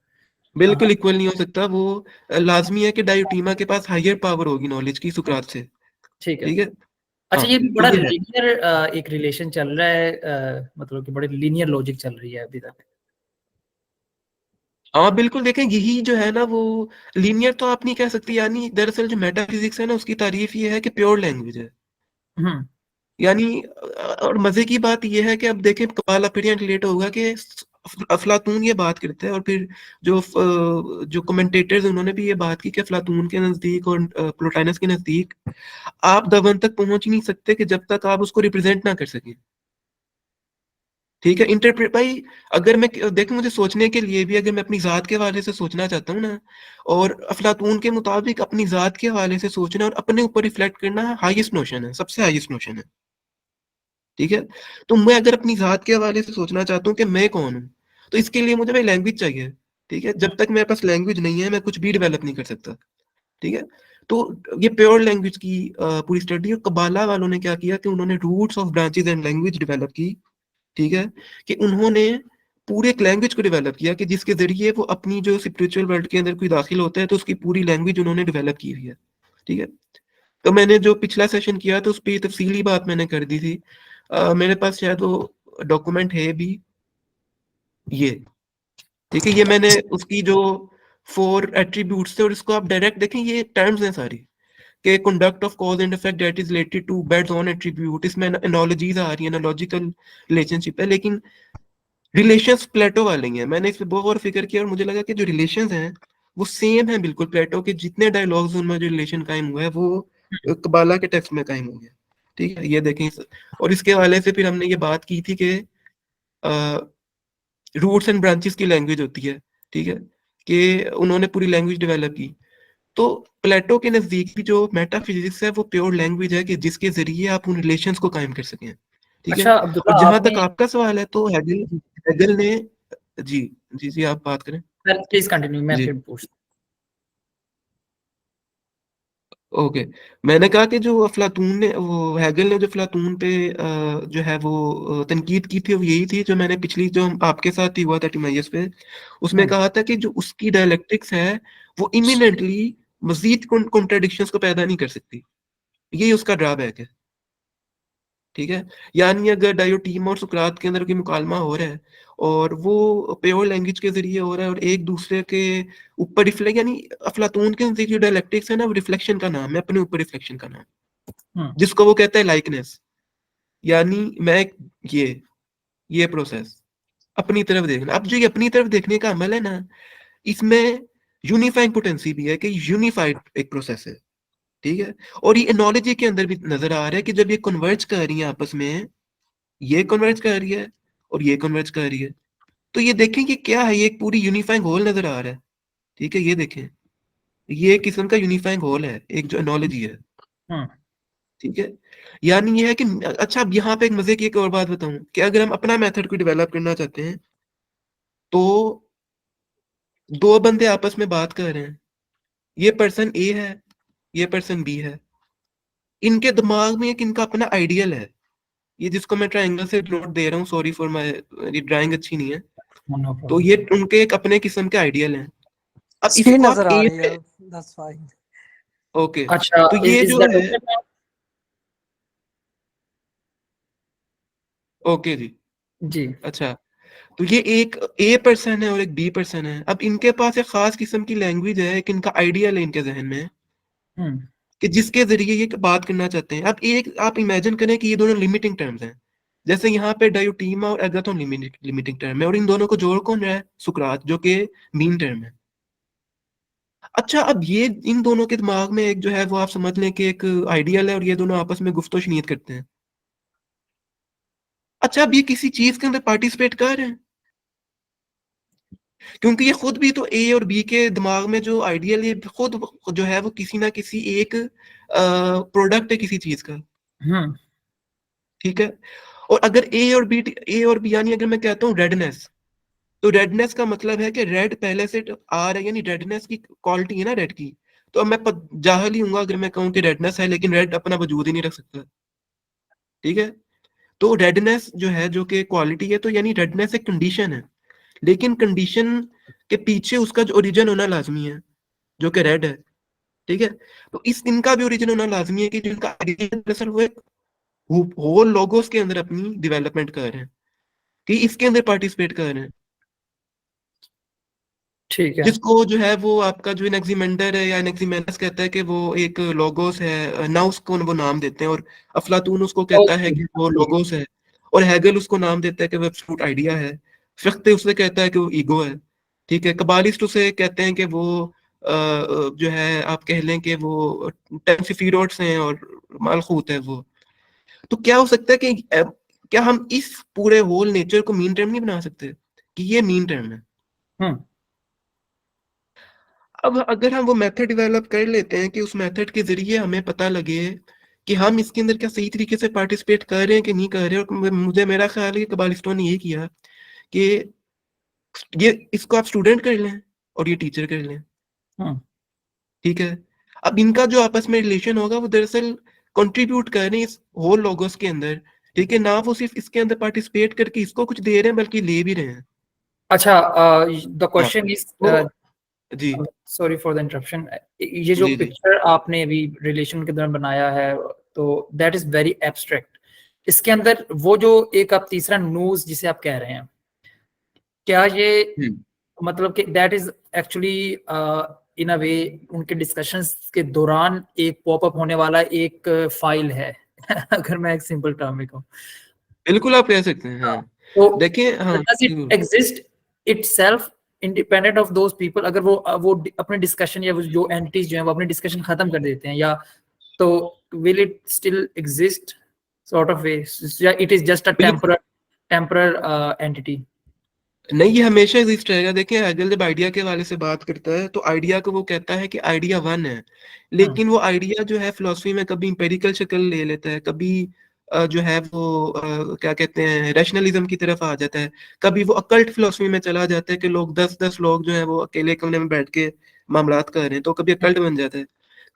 बिल्कुल इक्वल नहीं हो सकता वो। लाजमी है कि डायोटीमा के पास हायर पावर होगी नॉलेज की सुकरात से। ठीक है। ठीक है, अच्छा, हाँ, ये भी तो बड़ा ये है। लीनियर एक रिलेशन चल रहा है, मतलब कि बड़े लीनियर लॉजिक चल रही है अभी तक। हाँ बिल्कुल, देखें यही जो है ना वो लीनियर तो आप नहीं कह सकते, यानी दरअसल जो मेटाफिजिक्स है ना उसकी तारीफ ये है कि प्योर लैंग्वेज है। यानी और मजे की बात ये है कि अब देखें कपाल अपीरियन रिलेट होगा कि अफलातून ये बात करते हैं, और फिर जो कमेंटेटर्स उन्होंने भी ये बात की कि अफलातून के नजदीक और प्लोटाइनस के नजदीक आप दवन तक पहुंच नहीं सकते कि जब तक आप उसको रिप्रेजेंट ना कर सकें। ठीक है, इंटरप्रेट भाई, अगर मैं देख, मुझे सोचने के लिए भी, अगर मैं अपनी जात के हवाले से सोचना चाहता हूँ ना, और अफलातून के मुताबिक अपनी जात के हवाले से सोचना और अपने ऊपर रिफ्लेक्ट करना हाईएस्ट नोशन है, सबसे हाईएस्ट नोशन है। ठीक है। तो मैं अगर अपनी जात के हवाले से सोचना चाहता हूँ कि मैं कौन हूँ, तो इसके लिए मुझे भाई लैंग्वेज चाहिए। ठीक है, जब तक मेरे पास लैंग्वेज नहीं है मैं कुछ भी डेवलप नहीं कर सकता। ठीक है। तो ये प्योर लैंग्वेज की पूरी स्टडी, और कबाला वालों ने क्या किया कि उन्होंने roots of branches and language develop की। ठीक है, कि उन्होंने पूरे एक लैंग्वेज को डेवलप किया कि जिसके जरिए वो अपनी जो स्पिरिचुअल वर्ल्ड के अंदर कोई दाखिल होता है तो उसकी पूरी लैंग्वेज उन्होंने डेवलप की हुई है। ठीक है। तो मैंने जो पिछला सेशन किया था उस पर तफसीली बात मैंने कर दी थी। मेरे पास शायद वो डॉक्यूमेंट है भी, ये। ठीक है, ये मैंने उसकी जो 4 एट्रीब्यूट्स थे, और इसको आप डायरेक्ट देखें, ये टर्म्स हैं सारी के conduct of cause and effect that is related to beds on attribute. इसमें एनालॉजीज आ रही है, एनालॉजिकल रिलेशनशिप है, लेकिन रिलेशंस प्लेटो वाले ही हैं। मैंने इस पे बहुत और फिक्र किया और मुझे लगा कि जो रिलेशंस हैं वो सेम है बिल्कुल प्लेटो के। जितने डायलॉग्स उनमें जो रिलेशन कायम हुआ है वो कबाला के टेक्स्ट में कायम हो गया। ठीक है, ये देखें और इसके हवाले से फिर हमने ये बात की थी कि रूट्स एंड ब्रांचेस की लैंग्वेज होती है। ठीक है, कि उन्होंने पूरी लैंग्वेज डेवलप की। तो प्लेटो के नजदीक भी जो मेटाफिजिक्स है वो प्योर लैंग्वेज है कि जिसके जरिए आप उन रिलेशंस को कायम कर सकें। ठीक है। अच्छा और अब्दुल्ला, जहां आपने तक आपका सवाल है तो हेगल हेगल ने, जी जी जी आप बात करें। प्लीज कंटिन्यू, मैं जी फिर पूछता ओके। मैंने कहा कि जो अफलातून ने, वो हेगल ने जो अफलातून पे जो है वो तनकीद की थी वो यही थी जो मैंने पिछली जो आपके साथ ही हुआ था टिमाइयस पे, उसमें हूँ। कहा था कि जो उसकी डायलेक्टिक्स है वो इमिनेंटली मजीद कॉन्ट्राडिक्शंस को पैदा नहीं कर सकती। यही उसका ड्रॉबैक है। ठीक है, यानी अगर डायोटीम और सुकरात के अंदर कोई मुकालमा हो रहा है और वो प्योर लैंग्वेज के जरिए हो रहा है और एक दूसरे के ऊपर रिफ्लेक्ट, यानी अफलातून के नजदीक जो डायलेक्टिक्स है ना वो रिफ्लेक्शन का नाम है, अपने ऊपर रिफ्लेक्शन का नाम, जिसको वो कहता है लाइकनेस। यानी मैं ये प्रोसेस अपनी तरफ देखना। अब जो ये अपनी तरफ देखने का अमल है ना, इसमें यूनिफाइंग पोटेंसी भी है कि यूनिफाइड एक प्रोसेस है। ठीक है, और ये एनोलॉजी के अंदर भी नजर आ रहा है कि जब ये कन्वर्ज कर रही है आपस में, ये कन्वर्ज कर रही है और ये कन्वर्ज कर रही है, तो ये देखें कि क्या है, ये एक पूरी यूनिफाइंग होल नजर आ रहा है। ठीक है, ये देखें, ये एक किस्म का यूनिफाइंग होल है, एक जो एनोलॉजी है। ठीक है, यानी ये है कि अच्छा, अब यहाँ पे एक मजे की एक और बात बताऊं कि अगर हम अपना मेथड को डेवलप करना चाहते हैं तो दो बंदे आपस में बात कर रहे हैं, ये पर्सन ए है, ये पर्सन बी है, इनके दिमाग में एक इनका अपना आइडियल है। ये जिसको मैं ट्रायंगल से नोट दे रहा हूँ, सॉरी फॉर माय, ये ड्राइंग अच्छी नहीं है। नो तो प्रॉब्लम। ये उनके एक अपने किस्म के आइडियल हैं। अब स्क्रीन इसको आप नजर आ ए रही पे, है, दैट्स फाइन। ओके, अच्छा, तो ये इज जो दैट है, ओके now? ओके जी, जी। अच्छा, तो ये एक ए पर्सन है और एक बी पर्सन है। अब इनके पास एक खास किस्म की लैंग्वेज है, एक इनका आइडियल है इनके जहन में हम्म। कि जिसके जरिए ये बात करना चाहते हैं। अब एक आप इमेजिन करें कि ये दोनों लिमिटिंग टर्म्स हैं, जैसे यहाँ पे डायोटीमा और एगाथोन लिमिटिंग टर्म है, और इन दोनों को जोड़ कौन रहा है, सुकरात, जो कि मीन टर्म है। अच्छा, अब ये इन दोनों के दिमाग में एक जो है वो आप समझ लें कि एक आइडियल है और ये दोनों आपस में गुफ्तो शनीयत करते हैं। अच्छा, अब ये किसी चीज के अंदर पार्टिसिपेट कर रहे हैं, क्योंकि ये खुद भी तो ए और बी के दिमाग में जो आइडियल, ये खुद जो है वो किसी ना किसी एक प्रोडक्ट है किसी चीज का। हम्म। ठीक है, और अगर ए और बी यानी अगर मैं कहता हूँ रेडनेस, तो रेडनेस का मतलब है कि रेड पहले से आ रहा है, यानी रेडनेस की क्वालिटी है ना रेड की। तो अब मैं जाहल ही हूँ अगर मैं कहूँ कि रेडनेस है, लेकिन रेड अपना वजूद ही नहीं रख सकता। ठीक है, तो रेडनेस जो है जो कि क्वालिटी है, तो यानी रेडनेस एक कंडीशन है, लेकिन कंडीशन के पीछे उसका जो ओरिजिन होना लाजमी है, जो कि रेड है। ठीक है, तो इस इनका भी ओरिजिन होना लाजमी है कि जिनका आइडिया दरअसल वो एक होल लोगोस के अंदर अपनी डेवलपमेंट कर रहे हैं, कि इसके अंदर पार्टिसिपेट कर रहे हैं, ठीक है। जिसको जो है वो आपका जो एनेक्सिमेंडर है या एनेक्सिमेनस कहता है कि वो एक लोगोस है ना, उसको वो नाम देते हैं, और अफलातून उसको कहता है ओके। कि वो ठीक। लोगोस है, और हैगल उसको नाम देता है कि वो एब्सोल्यूट आइडिया है, फिख्ते उसे कहता है कि वो ईगो है। ठीक है, कबालिस्ट उसे कहते हैं कि वो जो है आप कह लें कि वो टेम्सिफिरोट्स हैं और मालखूत है वो। तो क्या हो सकता है कि क्या हम इस पूरे होल नेचर को मीन टर्म नहीं बना सकते कि ये मीन टर्म है। हम्म। अब अगर हम वो मेथड डेवलप कर लेते हैं कि उस मेथड के जरिए हमें पता लगे कि हम इसके अंदर क्या सही तरीके से पार्टिसिपेट कर रहे हैं कि नहीं कर रहे हैं। और मुझे मेरा ख्याल है कि कबालिस्टों ने ये किया कि ये इसको आप स्टूडेंट कर लें और ये टीचर कर लें, ठीक है। अब इनका जो आपस में रिलेशन होगा वो दरअसल कंट्रीब्यूट कर रहे हैं इस होल लोगोस के अंदर, ठीक है। ना वो सिर्फ इसके अंदर पार्टिसिपेट करके इसको कुछ दे रहे हैं बल्कि ले भी रहे हैं। अच्छा, द क्वेश्चन इज, जी सॉरी फॉर द इंटरप्शन, ये जो जी जी पिक्चर आपने अभी रिलेशन के दौरान बनाया है तो दैट इज वेरी एब्स्ट्रैक्ट। इसके अंदर वो जो एक आप तीसरा न्यूज जिसे आप कह रहे हैं, क्या ये मतलब कि दैट इज एक्चुअली इन अ वे उनके डिस्कशंस के दौरान एक पॉपअप होने वाला एक फाइल है अगर मैं एक सिंपल टर्म में कहूँ बिल्कुल आप कह सकते हैं। हाँ तो देखिए, हाँ does it exist itself independent of those people? अगर वो अपने डिस्कशन या जो एंटिटीज जो है वो अपने डिस्कशन खत्म कर देते हैं या तो will it still exist sort of way, या it is just a temporary entity? नहीं, ये हमेशा एग्जिस्ट रहेगा। देखिए हेगल जब आइडिया के हवाले से बात करता है तो आइडिया को वो कहता है कि आइडिया वन है, लेकिन वो आइडिया जो है फिलोसफी में कभी इंपेरिकल शक्ल ले लेता है, कभी जो है वो क्या कहते हैं रैशनलिज्म की तरफ आ जाता है, कभी वो अकल्ट फिलोसफी में चला जाता है कि लोग 10-10 लोग जो है वो अकेले कमरे में बैठ के मामलात कर रहे हैं, तो कभी अकल्ट बन जाता है।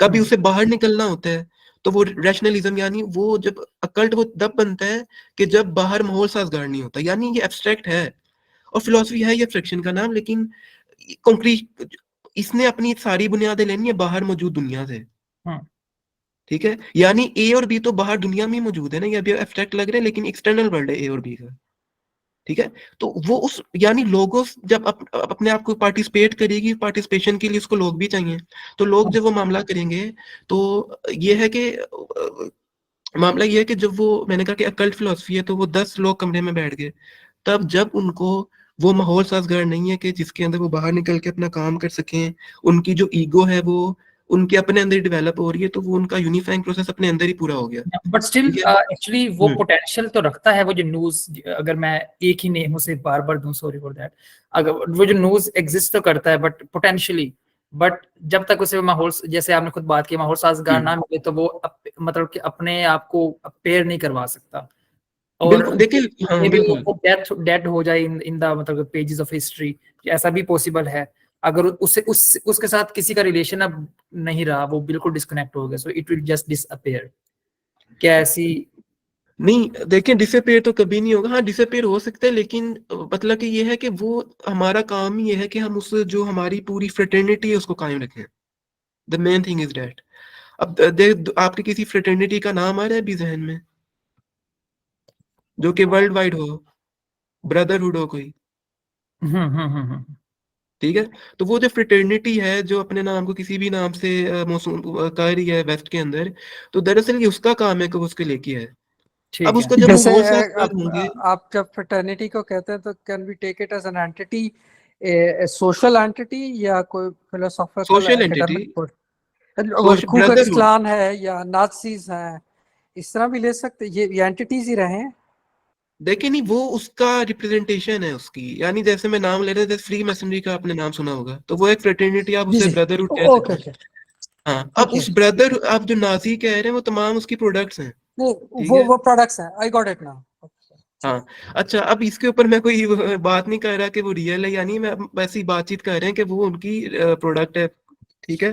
कभी उसे बाहर निकलना होता है तो वो रैशनलिज्म, यानी वो जब अकल्ट वो तब बनता है कि जब बाहर माहौल साजगार नहीं होता, यानी ये एब्स्ट्रैक्ट है। और फिलोसफी है ये फ्रिक्शन का नाम, लेकिन कॉन्क्रीट इसने अपनी सारी बुनियादें लेनी है बाहर मौजूद दुनिया से, ठीक है। यानी ए और बी तो बाहर दुनिया में ही मौजूद है ना, ये अभी एब्स्ट्रैक्ट लग रहे हैं लेकिन एक्सटर्नल वर्ल्ड है ए और बी का, ठीक है। तो वो उस यानी लोगोस जब अपने आप को पार्टिसिपेट करेगी, पार्टिसिपेशन के लिए उसको लोग भी चाहिए, तो लोग जब वो मामला करेंगे तो ये है कि मामला ये है कि जब वो मैंने कहा कि अकल्ट फिलोसफी है तो वो 10 लोग कमरे में बैठ गए, तब जब उनको वो माहौल साजगार नहीं है कि जिसके अंदर वो बाहर निकल के अपना काम कर सकें, उनकी जो ईगो है वो उनके अपने अंदर डेवलप हो रही है, तो वो उनका यूनिफाइंग प्रोसेस अपने अंदर ही पूरा हो गया, बट स्टिल ठीक है। एक्चुअली वो पोटेंशियल तो रखता है वो जो न्यूज, अगर मैं एक ही नेम उसे बार बार दूं, सॉरी फॉर दैट, अगर वो जो न्यूज एग्जिस्ट तो करता है बट पोटेंशियली, बट जब तक उसे माहौल, जैसे आपने खुद बात की, माहौल साजगार ना मिले तो वो मतलब कि अपने आप को अपेयर नहीं करवा सकता, और बिल्कुल देखिए, हाँ बिल्कुल वो डेथ हो जाए इन द मतलब पेजेस ऑफ हिस्ट्री, ऐसा भी पॉसिबल है अगर उसके साथ किसी का रिलेशन अब नहीं रहा, वो बिल्कुल डिस्कनेक्ट हो गया, so it will just disappear. क्या ऐसी? नहीं, देखिए डिसअपेयर तो कभी नहीं होगा। हाँ डिसअपेयर हो सकता है, लेकिन मतलब कि ये है कि वो हमारा काम ही ये है कि हम उस जो हमारी पूरी फ्रेटर्निटी है उसको कायम रखें। The main thing is that. अब आपके किसी फ्रेटर्निटी का नाम आ रहा है अभी जहन में जो कि वर्ल्ड वाइड हो, ब्रदरहुड हो कोई, ठीक है। तो वो जो फ्रेटर्निटी है जो अपने नाम को किसी भी नाम से मौसूम कर रही है वेस्ट के अंदर, तो दरअसल ये उसका काम है कि वो उसके लेके है। अब ठीक है। उसको जब जैसे माहौल साथ होंगे, आप जब फ्रेटर्निटी को कहते हैं तो can we take it as an entity, social entity या कोई philosophical social entity, academic, Ku Klux brotherhood. Klan है या नाज़ीज हैं, इस तरह भी ले सकते, ये एंटिटीज ही रहे हैं। देखिए नहीं, वो उसका रिप्रेजेंटेशन है उसकी, यानी जैसे मैं नाम ले रहा था फ्री मैसनरी का आपने नाम सुना होगा, तो वो एक फ्रेटर्निटी, आप जी उसे जी, ब्रदरहुड कह ओके सकते ओके, हैं। हाँ, अब ठीक है। उस ब्रदर आप जो नाजी कह रहे हैं वो तमाम उसकी प्रोडक्ट्स हैं, नहीं, ठीक है। वो प्रोडक्ट्स हैं, आई गॉट इट नाउ। हाँ अच्छा, अब इसके ऊपर मैं कोई बात नहीं कर रहा कि वो रियल है या नहीं, मैं वैसे ही बातचीत कर रहे हैं कि वो उनकी प्रोडक्ट है, ठीक है।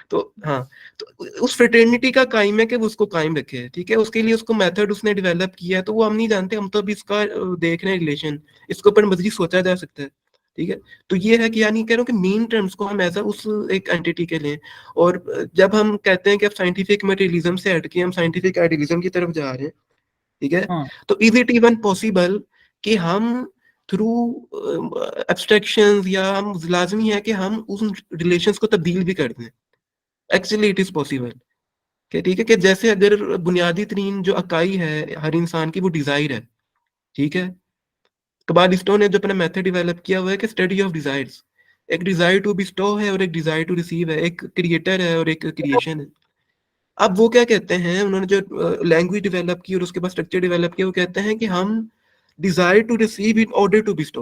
तो हाँ, तो उस फ्रेटर्निटी का कायम है कि वो उसको कायम रखे, ठीक है। उसके लिए उसको मेथड उसने डेवलप किया है, तो वो हम नहीं जानते, हम तो अभी इसका देख रहे हैं रिलेशन, इसके ऊपर मजीद सोचा जा सकता है, ठीक है। तो ये है कि यानी कह रहा हूँ कि मेन टर्म्स को हम ऐसा उस एक एंटिटी के लें, और जब हम कहते हैं कि अब साइंटिफिक मटेरियलिज्म से हटके हम साइंटिफिक आइडियलिज्म की तरफ जा रहे हैं, ठीक है, तो इज इट इवन पॉसिबल कि हम थ्रू एब्स्ट्रैक्शंस या हम लाजमी है कि हम उन रिलेशंस को तब्दील भी कर दें। एक्चुअली इट इज पॉसिबल कि ठीक है, कि जैसे अगर बुनियादी तरीन जो अकाई है हर इंसान की वो डिजायर है, ठीक है। कबालिस्टों ने जो अपना मेथड डेवलप किया हुआ है कि स्टडी ऑफ डिजायर्स, एक डिजायर टू बिस्टो है और एक डिजायर टू रिसीव है, एक क्रिएटर है और एक क्रिएशन है। अब वो क्या कहते हैं, उन्होंने जो लैंग्वेज डेवलप की और उसके बाद स्ट्रक्चर डेवलप किया, वो कहते हैं कि हम desire to receive in order to bestow,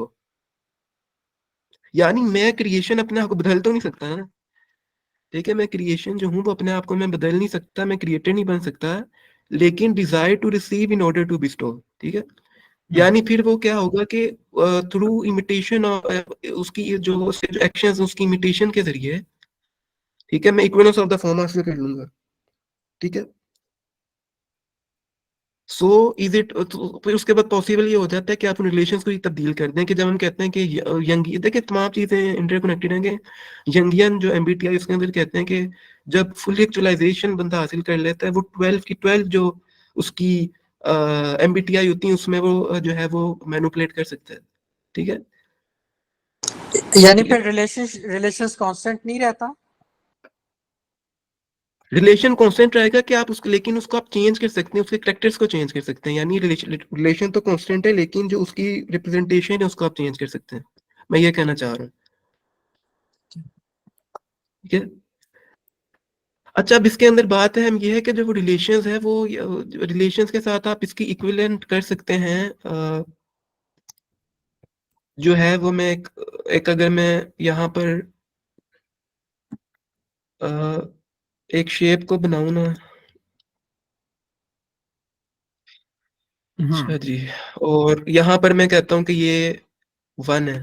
यानी मैं क्रिएशन अपने आप को बदल तो नहीं सकता ना, ठीक है, मैं क्रिएशन जो हूँ वो अपने आप को मैं बदल नहीं सकता, मैं क्रिएटर नहीं बन सकता, लेकिन desire to receive in order to bestow. ठीक है, यानी फिर वो क्या होगा कि थ्रू इमिटेशन उसकी जो एक्शंस उसकी इमिटेशन के जरिए, ठीक है, मैं इक्विवेलेंस ऑफ द फॉर्म हासिल कर लूंगा। ठीक है, सो इज इट, फिर उसके बाद पॉसिबल ये हो जाता है कि आप रिलेशंस को ही तब्दील कर दें, कि जब हम कहते हैं कि यंग, देखिए तमाम चीजें इंटरकनेक्टेड हैं, कि यंगियन जो एमबीटीआई उसके अंदर कहते हैं कि जब फुल एक्चुअलाइजेशन बंदा हासिल कर लेता है, वो 12 की 12 जो उसकी एमबीटीआई होती है उसमें वो जो है वो मैनिपुलेट कर सकता है। ठीक है, यानी ठीक है, फिर रिलेशंस कांस्टेंट नहीं रहता। रिलेशन कांस्टेंट रहेगा कि आप उसको, लेकिन उसको आप चेंज कर सकते हैं, उसके कैरेक्टर्स को चेंज कर सकते हैं। यानी रिलेशन तो कांस्टेंट है, लेकिन जो उसकी रिप्रेजेंटेशन है उसको आप चेंज कर सकते हैं, मैं ये कहना चाह रहा हूँ। ठीक है, अच्छा, अब इसके अंदर बात है हम ये है कि जो वो रिलेशंस है वो रिलेशंस के साथ आप इसकी इक्विवेलेंट कर सकते हैं। जो है वो मैं एक अगर मैं यहाँ पर अ, एक शेप को बनाऊं ना। अच्छा जी, और यहाँ पर मैं कहता हूँ कि ये 1 है।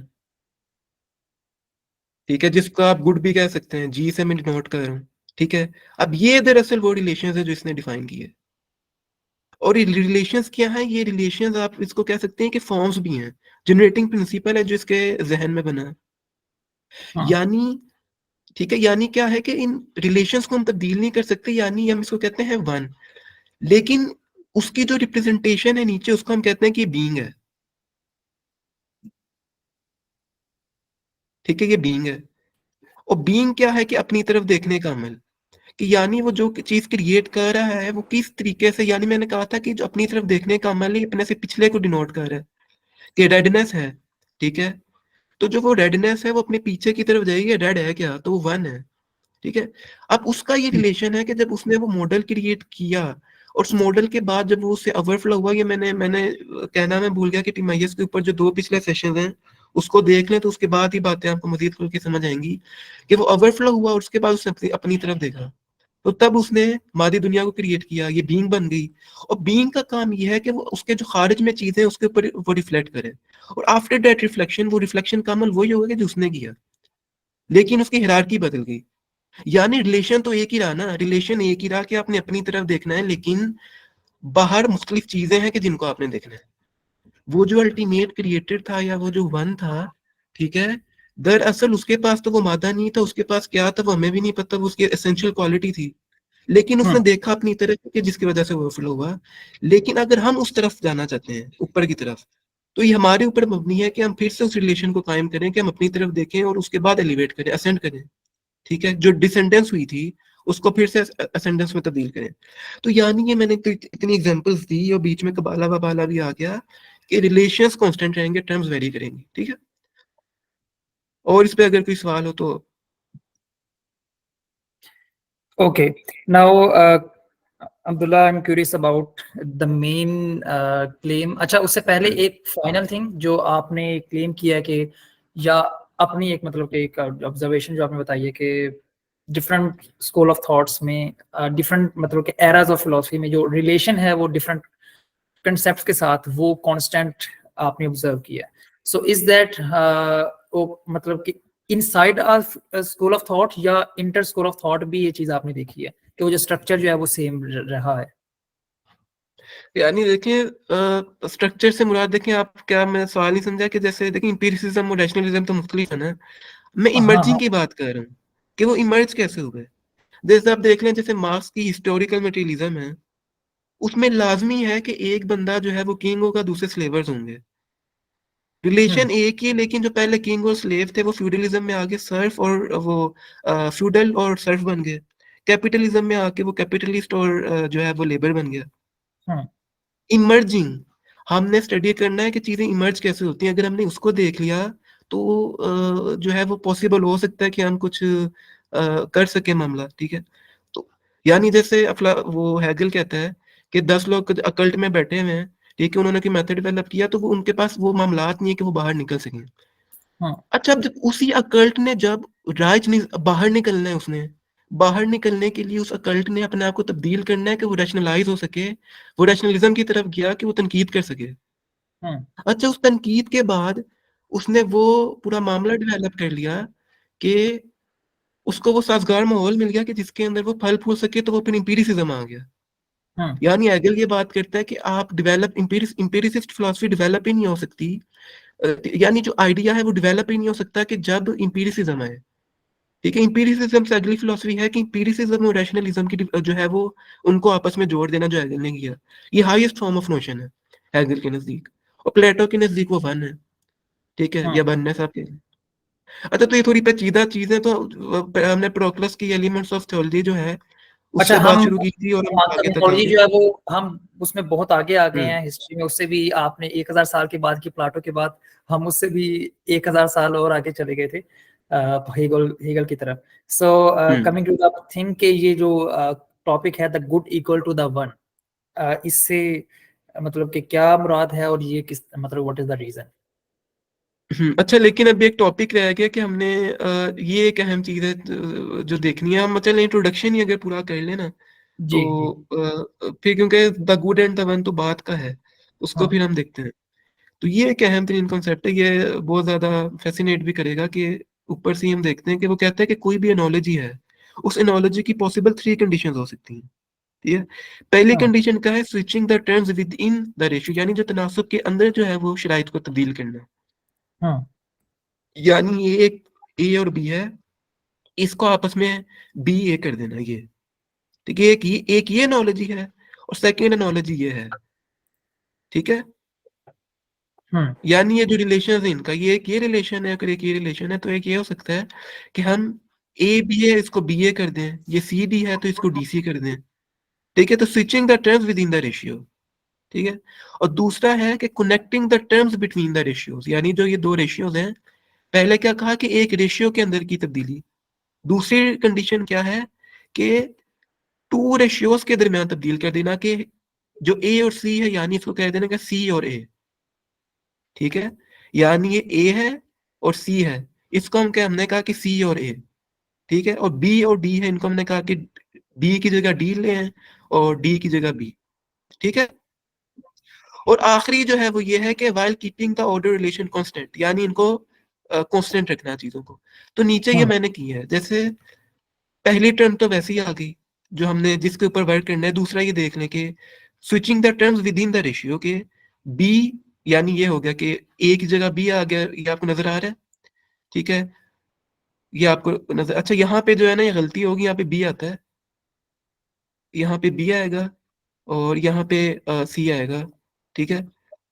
ठीक है, जिसको आप गुड भी कह सकते हैं, जी से मैं डिनोट कर रहा हूँ। ठीक है, अब ये दरअसल वो रिलेशंस है जो इसने डिफाइन की है। और ये रिलेशंस क्या है, ये रिलेशंस आप इसको कह सकते हैं कि फॉर्म्स भी हैं, जनरेटिंग प्रिंसिपल है जो इसके जहन में बना है। हाँ। यानी, ठीक है, यानी क्या है कि इन रिलेशंस को हम तब्दील नहीं कर सकते, यानी हम इसको कहते हैं 1, लेकिन उसकी जो रिप्रेजेंटेशन है नीचे उसको हम कहते हैं कि बीइंग है। ठीक है, ये बीइंग है। और बीइंग क्या है कि अपनी तरफ देखने का अमल, कि यानी वो जो चीज क्रिएट कर रहा है वो किस तरीके से, यानी मैंने कहा था कि जो अपनी तरफ देखने का अमल ही अपने से पिछले को डिनोट कर रहा है, कि रेडनेस है। ठीक है, तो जो वो रेडनेस है वो अपने पीछे की तरफ जाएगी, रेड है क्या, तो वो 1 है। ठीक है, अब उसका ये रिलेशन है कि जब उसने वो मॉडल क्रिएट किया और उस मॉडल के बाद जब वो उससे ओवरफ्लो हुआ, ये मैंने मैंने कहना मैं भूल गया कि टीमाइस के ऊपर जो 2 पिछले सेशन हैं उसको देख लें, तो उसके बाद ही बातें आपको मजीद खुल के समझ आएंगी कि वो ओवरफ्लो हुआ और उसके बाद उसने अपनी तरफ देखा, तो तब उसने मादी दुनिया को क्रिएट किया, ये बीइंग बन गई। और बीइंग का काम ये है कि वो उसके जो खारिज में चीजें हैं उसके ऊपर वो रिफ्लेक्ट करे, और आफ्टर दैट रिफ्लेक्शन वो रिफ्लेक्शन का अमल वही होगा जो उसने किया, लेकिन उसकी हिरार्की बदल गई। यानी रिलेशन तो एक ही रहा ना, रिलेशन एक ही रहा कि आपने अपनी तरफ देखना है, लेकिन बाहर मुख्तलिफ चीजें हैं कि जिनको आपने देखना है। वो जो अल्टीमेट क्रिएटर था या वो जो 1 था, ठीक है, दरअसल उसके पास तो वो मादा नहीं था, उसके पास क्या था वो हमें भी नहीं पता, वो उसकी एसेंशियल क्वालिटी थी, लेकिन उसने देखा अपनी तरफ कि जिसकी वजह से वो फ्लो हुआ। लेकिन अगर हम उस तरफ जाना चाहते हैं, ऊपर की तरफ, तो ये हमारे ऊपर मबनी है कि हम फिर से उस रिलेशन को कायम करें, कि हम अपनी तरफ देखें और उसके बाद एलिवेट करें, असेंड करें। ठीक है, जो डिसेंडेंस हुई थी उसको फिर से असेंडेंस में तब्दील करें। तो यानी ये मैंने तो इतनी एग्जांपल्स दी और बीच में कबाला वबाला भी आ गया कि रिलेशंस कांस्टेंट रहेंगे, टर्म्स वेरी करेंगी। ठीक है, और इस पे अगर कोई सवाल हो तो। Okay. Now, Abdullah, I'm curious about the main claim. अच्छा, उससे पहले एक फाइनल थिंग जो आपने क्लेम किया कि, या अपनी एक मतलब कि एक ऑब्जर्वेशन जो आपने बताई है कि डिफरेंट स्कूल ऑफ थॉट्स में डिफरेंट मतलब कि एराज ऑफ फिलोसफी में जो रिलेशन है वो डिफरेंट कंसेप्ट के साथ वो कांस्टेंट आपने ऑब्जर्व किया। सो इज दैट मतलब कि इनसाइड स्कूल ऑफ थॉट या इंटर स्कूल ऑफ थॉट भी ये चीज आपने देखी है कि वो जो स्ट्रक्चर जो है वो सेम रहा है? यानी देखिए, स्ट्रक्चर से मुराद देखें आप, क्या मैं सवाल नहीं समझा कि जैसे देखिए इंपीरियलिज्म और रैशनलिज्म तो मुख्तलिफ है ना, मैं हाँ इमर्जिंग हाँ। की बात कर रहा हूँ कि वो इमर्ज कैसे हुए। जैसे आप देख लें, जैसे मार्क्स की हिस्टोरिकल मटेरियलिज्म है, उसमें लाजमी है कि एक बंदा जो है वो किंग होगा, दूसरे स्लेवर्स होंगे, रिलेशन एक ही है, लेकिन जो पहले किंग और स्लेव थे वो फ्यूडलिज्म में आगे सर्फ और वो फ्यूडल और सर्फ बन गए, कैपिटलिज्म में आके वो कैपिटलिस्ट और जो है वो लेबर बन गया। हाँ इमर्जिंग, हमने स्टडी करना है कि चीजें इमर्ज कैसे होती हैं, अगर हमने उसको देख लिया तो जो है वो पॉसिबल हो सकता है कि हम कुछ कर सके मामला। ठीक है, तो यानी जैसे वो हैगल कहता है कि 10 लोग अकल्ट में बैठे हुए हैं, ठीक है, उन्होंने कोई मेथड डेवलप किया तो वो उनके पास वो मामलात नहीं है कि वो बाहर निकल सकें। हाँ। अच्छा, अब जब उसी अकल्ट ने जब बाहर निकलना है उसने, बाहर निकलने के लिए उस अकल्ट ने अपने आप को तब्दील करना है कि वो रैशनलाइज हो सके, वो रैशनलिज्म की तरफ गया कि वो तनकीद कर सके। अच्छा, उस तनकीद के बाद उसने वो पूरा मामला डेवलप कर लिया कि उसको वो साजगार माहौल मिल गया कि जिसके अंदर वो फल फूल सके, तो वो फिर इंपीरिसिज्म आ गया। यानी हेगल ये बात करता है कि आप डेवलप इंपीरिसिस्ट फिलॉसफी डेवलप ही नहीं हो सकती, यानी जो आइडिया है वो डेवलप ही नहीं हो सकता कि जब इंपीरिसिज्म आए। ठीक है, इंपीरिसिज्म से अगली फिलॉसफी है कि इंपीरिसिज्म और रैशनलिज्म की जो है वो उनको आपस में जोड़ देना, जो हेगल ने किया। ये हाईएस्ट फॉर्म ऑफ नोशन है हेगल के नजदीक, और प्लेटो के नजदीक वो वन है। ठीक है, या वन है सबके। अच्छा, तो ये थोड़ी पेचीदा चीज है, तो हमने प्रोक्लस की एलिमेंट्स ऑफ थ्योलॉजी जो है अच्छा, उससे बात शुरू की थी, और हम आगे तक आ मिथोलॉजी गए। जो है वो हम उसमें बहुत आगे आ गए हम्म हैं हिस्ट्री में। उससे भी आपने 1000 साल के बाद की प्लाटो के बाद हम उससे भी 1000 साल और आगे चले गए थे हेगल की तरफ। So coming to the thing के ये जो टॉपिक है the good equal to the one, इससे मतलब कि क्या मुराद है और ये किस मतलब व्हाट इज द रीजन? अच्छा, लेकिन अभी एक टॉपिक रह गया कि हमने ये एक अहम चीज है जो देखनी है। हम मतलब इंट्रोडक्शन ही अगर पूरा कर लेना जी जी। तो फिर, क्योंकि the good and the one तो बात का है, उसको फिर हम देखते हैं। तो ये एक अहम तरीन कॉन्सेप्ट है, ये बहुत ज्यादा फैसिनेट भी करेगा कि ऊपर से हम देखते हैं कि वो कहते हैं कि कोई भी एनोलॉजी है, उस एनोलॉजी की पॉसिबल 3 कंडीशंस हो सकती हैं। ठीक है, पहली कंडीशन क्या है? Switching the terms with in the ratio, यानी जो तनासुब के अंदर जो है वो शराइत को तब्दील करना। यानी ये एक ए और बी है, इसको आपस में बी ए कर देना। ये ठीक है, एक ये एनोलॉजी है, और सेकेंड एनोलॉजी ये है। ठीक है, यानी ये जो रिलेशन है इनका, ये एक ये रिलेशन है, अगर एक ये रिलेशन है तो एक ये हो सकता है कि हम ए बी है इसको बी ए कर दें, ये सी डी है तो इसको डी सी कर दें। ठीक है, तो switching the terms with in the ratio. ठीक है, और दूसरा है कि connecting the terms between the ratios, यानी जो ये दो रेशियोज हैं, पहले क्या कहा कि एक रेशियो के अंदर की तब्दीली, दूसरी कंडीशन क्या है कि टू रेशियोज के दरमियान तब्दील कर देना, कि जो ए और सी है, यानी इसको कह देना कि सी और ए। ठीक है, यानी ये ए है और सी है, इसको हम क्या हमने कहा कि सी और ए। ठीक है, और बी और डी है, इनको हमने कहा कि बी की जगह डी ले हैं और डी की जगह बी। ठीक है, और आखिरी जो है वो ये है कि while keeping the order relation constant, यानी इनको कांस्टेंट रखना है चीजों को। तो नीचे ये मैंने की है, जैसे पहली टर्म तो वैसे ही आ गई जो हमने जिसके ऊपर वर्क करना है। दूसरा ये देख लें कि switching the terms with in the ratio, के बी, यानी ये हो गया कि ए की जगह बी आ गया, ये आपको नजर आ रहा है। ठीक है, ये आपको नजर, अच्छा यहाँ पे जो है ना ये गलती होगी, यहाँ पे बी आता है, यहाँ पे बी आएगा और यहाँ पे सी आएगा। ठीक है,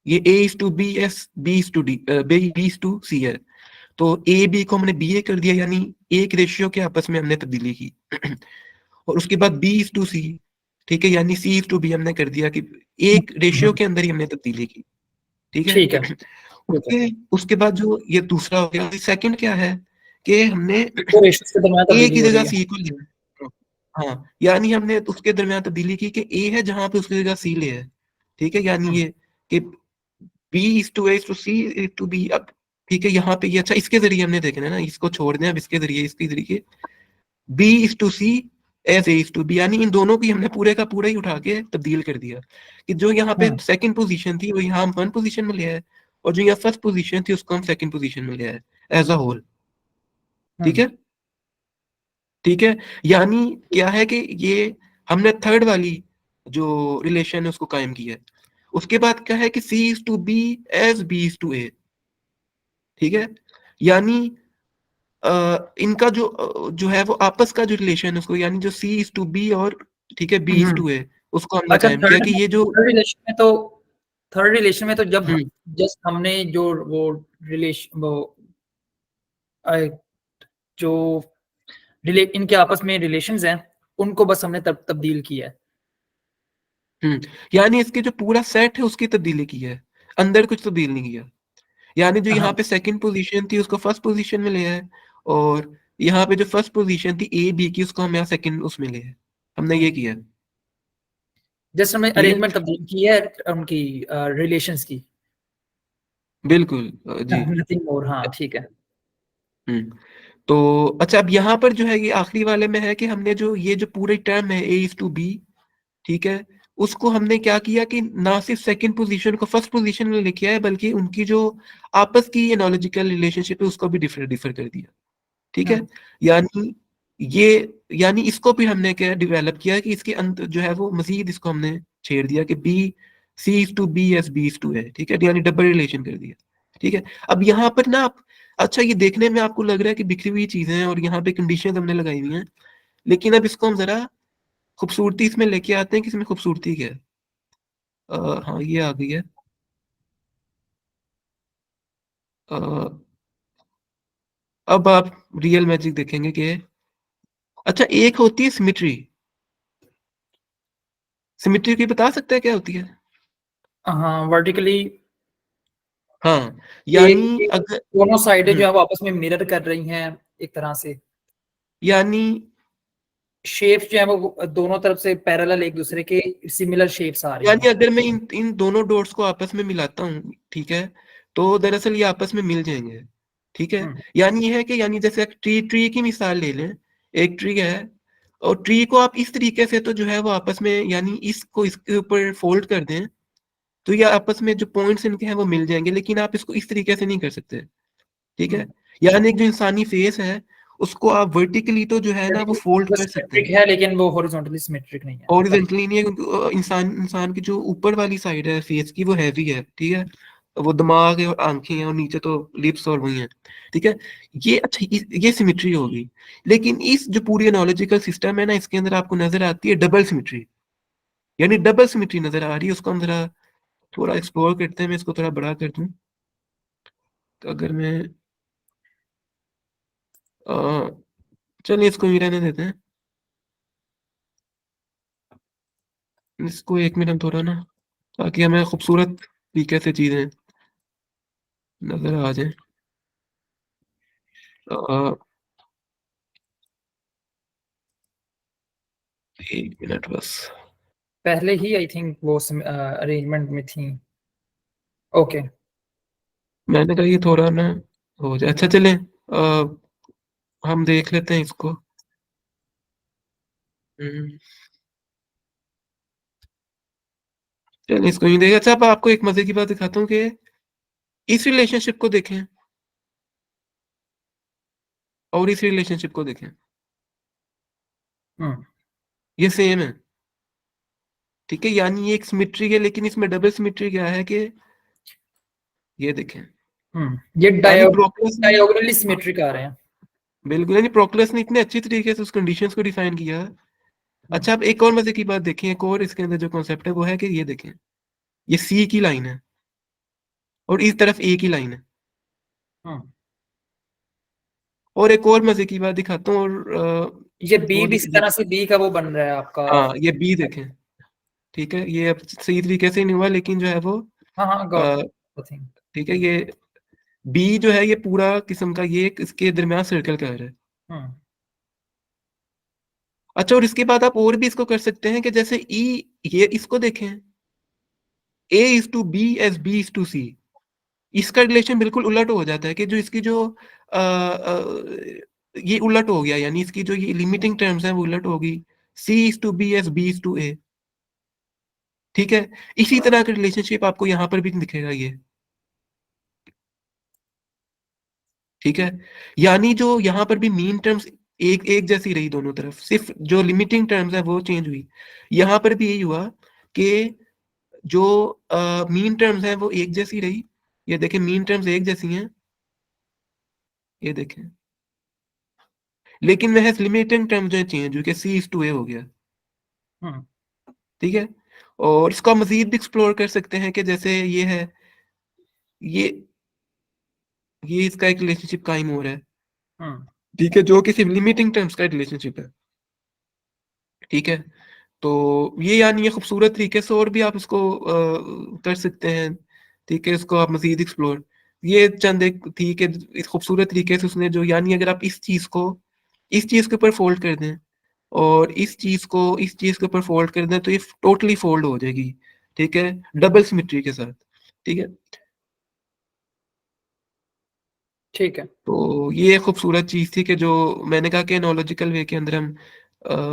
ये A is to B as, B is to D, B is to C है। तो ए बी को हमने बी ए कर दिया, यानी एक रेशियो के आपस में हमने तब्दीली की। और उसके बाद बी इज टू सी, ठीक है, यानी सी इज टू बी हमने कर दिया, कि एक रेशियो के अंदर ही हमने तब्दीली की। ठीक है, ठीक है। उसके उसके बाद जो ये दूसरा हो गया, सेकंड क्या है कि हमने वो रेशियोज के दरमियान ए तब्दीली की हो रही जगह है। सी को लिया। हाँ, यानी हमने उसके दरमियान तब्दीली की कि ए है जहां पे उसकी जगह सी ले है। ठीक है, यानी ये कि B is to A is to C is to B. अब ठीक है, यहाँ पे ये, अच्छा इसके जरिए हमने देखना है ना, इसको छोड़ दें अब, इसके जरिए, इसके जरिए B is to C as A is to B, यानी इन दोनों की हमने पूरे का पूरा ही उठा के तब्दील कर दिया, कि जो यहाँ पे सेकंड पोजीशन थी वो यहाँ हम वन पोजीशन में लिया है, और जो यहाँ फर्स्ट पोजीशन थी उसको हम सेकंड पोजीशन में लिया है एज अ होल। ठीक है, ठीक है, यानी क्या है कि ये हमने थर्ड वाली जो रिलेशन है उसको कायम किया है। उसके बाद क्या है कि C is to B as B is to A. ठीक है, यानी इनका जो है वो आपस का जो रिलेशन है उसको, यानी जो सी इज टू बी और ठीक है बी इज टू ए, उसको हमने अच्छा, कायम किया कि ये जो थर्ड रिलेशन में तो जब हम्म जस्ट हमने जो वो रिलेशन वो जो इनके आपस में रिलेशंस हैं उनको बस हमने तब्दील किया है। यानी इसके जो पूरा सेट है उसकी तब्दीली की है, अंदर कुछ तब्दील नहीं किया। यानी जो यहाँ पे सेकंड पोजीशन थी उसको फर्स्ट पोजीशन में लिया है, और यहाँ पे जो फर्स्ट पोजीशन थी ए बी की, उसको हम यहाँ सेकंड उसमें ले है, हमने ये किया। जस्ट हमने ठीक है, अरेंजमेंट तब्दील की है उनकी रिलेशंस की, बिल्कुल जी। Nothing more. हाँ ठीक है। हम्म तो अच्छा, अब यहाँ पर जो है ये आखिरी वाले में है कि हमने जो ये जो पूरी टर्म है A:B, ठीक है, उसको हमने क्या किया कि ना सिर्फ सेकंड पोजीशन को फर्स्ट पोजीशन में लिखा है, बल्कि उनकी जो आपस की एनालॉजिकल रिलेशनशिप है उसको भी डिफर डिफर कर दिया, ठीक है। यानी ये यानी इसको भी हमने क्या डेवलप किया कि इसके अंदर जो है वो मजीद इसको हमने छेड़ दिया कि C:B as B:A, ठीक है, यानी डबल रिलेशन कर दिया, ठीक है। अब यहाँ पर ना आप, अच्छा ये देखने में आपको लग रहा है कि बिखरी हुई चीजें हैं और यहाँ पे कंडीशन हमने लगाई हुई हैं, लेकिन अब इसको हम जरा खूबसूरती इसमें लेके आते हैं कि इसमें खूबसूरती क्या है। हाँ ये आ गई है। अ, अब आप रियल मैजिक देखेंगे कि अच्छा एक होती है सिमिट्री। सिमिट्री की बता सकते हैं क्या होती है? हाँ, वर्टिकली हाँ, एक यानी एक अगर दोनों साइडें जो हम्म, है वो आपस में मिरर कर रही हैं एक तरह से। यानी शेप्स जो है वो दोनों तरफ से पैरेलल एक दूसरे के सिमिलर शेप्स आ रही यानी हैं। अगर मैं इन इन दोनों डॉट्स को आपस में मिलाता हूँ, ठीक है, तो दरअसल ये आपस में मिल जाएंगे, ठीक है। हम्म यानी ये है कि यानी जैसे ट्री ट्री की मिसाल ले लें, एक ट्री है और ट्री को आप इस तरीके से तो जो है वो आपस में यानी इसको इसके ऊपर फोल्ड कर दें तो ये आपस में जो पॉइंट्स इनके हैं वो मिल जाएंगे, लेकिन आप इसको इस तरीके से नहीं कर सकते, ठीक है। हम्म यानी एक जो इंसानी फेस है उसको आप वर्टिकली तो जो है ना वो फोल्ड कर सकते सिमेट्रिक हैं, है लेकिन वो हॉरिजॉन्टली सिमेट्रिक नहीं है। हॉरिजॉन्टली नहीं है, क्योंकि इंसान इंसान की जो ऊपर वाली साइड है फेस की वो हैवी है, ठीक है, वो दिमाग है और आंखें हैं और नीचे तो लिप्स और वही है, ठीक है। ये अच्छा ये सिमिट्री होगी, लेकिन इस जो पूरी एनालॉजिकल सिस्टम है ना इसके अंदर आपको नजर आती है डबल सिमिट्री, यानी डबल सिमिट्री नजर आ रही है। उसको हम जरा थोड़ा एक्सप्लोर करते हैं, मैं इसको थोड़ा बड़ा कर दूं, तो अगर मैं अ, चलिए इसको ही रहने देते हैं, इसको एक मिनट हम थोड़ा ना, ताकि हमें खूबसूरत तरीके से चीजें नजर आ जाए। एक मिनट बस, पहले ही आई थिंक वो अरेंजमेंट में थी। ओके। मैंने कहा ये थोड़ा ना हो जाए। अच्छा चलें, हम देख लेते हैं इसको। हम्म, चलिए इसको ही देखें। अच्छा अब आपको एक मजे की बात दिखाता हूँ कि इस रिलेशनशिप को देखें और इस रिलेशनशिप को देखें, हम्म ये सेम है, ठीक है। यानी ये एक सिमिट्री है, लेकिन इसमें डबल सिमिट्री क्या है कि ये देखें, ये यानी प्रोक्लस ने, डायगोनली सिमेट्रिक आ रहे हैं। बिल्कुल, यानी प्रोक्लस ने इतने अच्छी तरीके से उस कंडीशंस को डिफाइन किया। हम्म अच्छा अब एक और मजे की बात देखें, एक और इसके अंदर जो कॉन्सेप्ट है वो है कि ये देखें, ये सी की लाइन है और इस तरफ ए की लाइन है। हम्म और एक और मजे की बात दिखाता हूँ, और ये बी भी थोड़ी इसी तरह से बी का वो बन रहा है आपका। हाँ ये बी देखें, ठीक है, ये अब सही तरीके से नहीं हुआ लेकिन जो है वो हाँ हाँ गॉट अ, आई थिंक। ठीक है, ये बी जो है ये पूरा किस्म का ये इसके दरमियान सर्कल का है। हम्म अच्छा और इसके बाद आप और भी इसको कर सकते हैं कि जैसे ई, ये इसको देखें, A:B as B:C, इसका रिलेशन बिल्कुल उलट हो जाता है कि जो इसकी जो ये उलट हो गया, यानी इसकी जो ये लिमिटिंग टर्म्स हैं वो उलट होगी, C:B as B:A, ठीक है। इसी तरह का रिलेशनशिप आपको यहाँ पर भी दिखेगा ये, ठीक है। यानी जो यहाँ पर भी मीन टर्म्स एक एक जैसी रही दोनों तरफ, सिर्फ जो लिमिटिंग टर्म्स है वो चेंज हुई। यहाँ पर भी यही हुआ कि जो मीन टर्म्स हैं वो एक जैसी रही, ये देखें मीन टर्म्स एक जैसी हैं, ये देखें, लेकिन वह लिमिटिंग टर्म जो है चेंज हुई कि C:A हो गया, हम्म ठीक है। और इसको हम मजीद भी एक्सप्लोर कर सकते हैं कि जैसे ये है, ये ये इसका एक रिलेशनशिप कायम हो रहा है, हम्म ठीक है, जो कि सिर्फ लिमिटिंग टर्म्स का रिलेशनशिप है, ठीक है। तो ये यानी ये खूबसूरत तरीके से और भी आप इसको कर सकते हैं, ठीक है, इसको आप मजीद एक्सप्लोर, ये चंद एक थी कि इस खूबसूरत तरीके से उसने जो, यानी अगर आप इस चीज के ऊपर फोल्ड कर दें और इस चीज के ऊपर फोल्ड कर दें तो ये टोटली फोल्ड हो जाएगी, ठीक है, डबल सिमिट्री के साथ, ठीक है। ठीक है। तो ये खूबसूरत चीज़ थी कि जो मैंने कहा कि एनोलॉजिकल वे के अंदर हम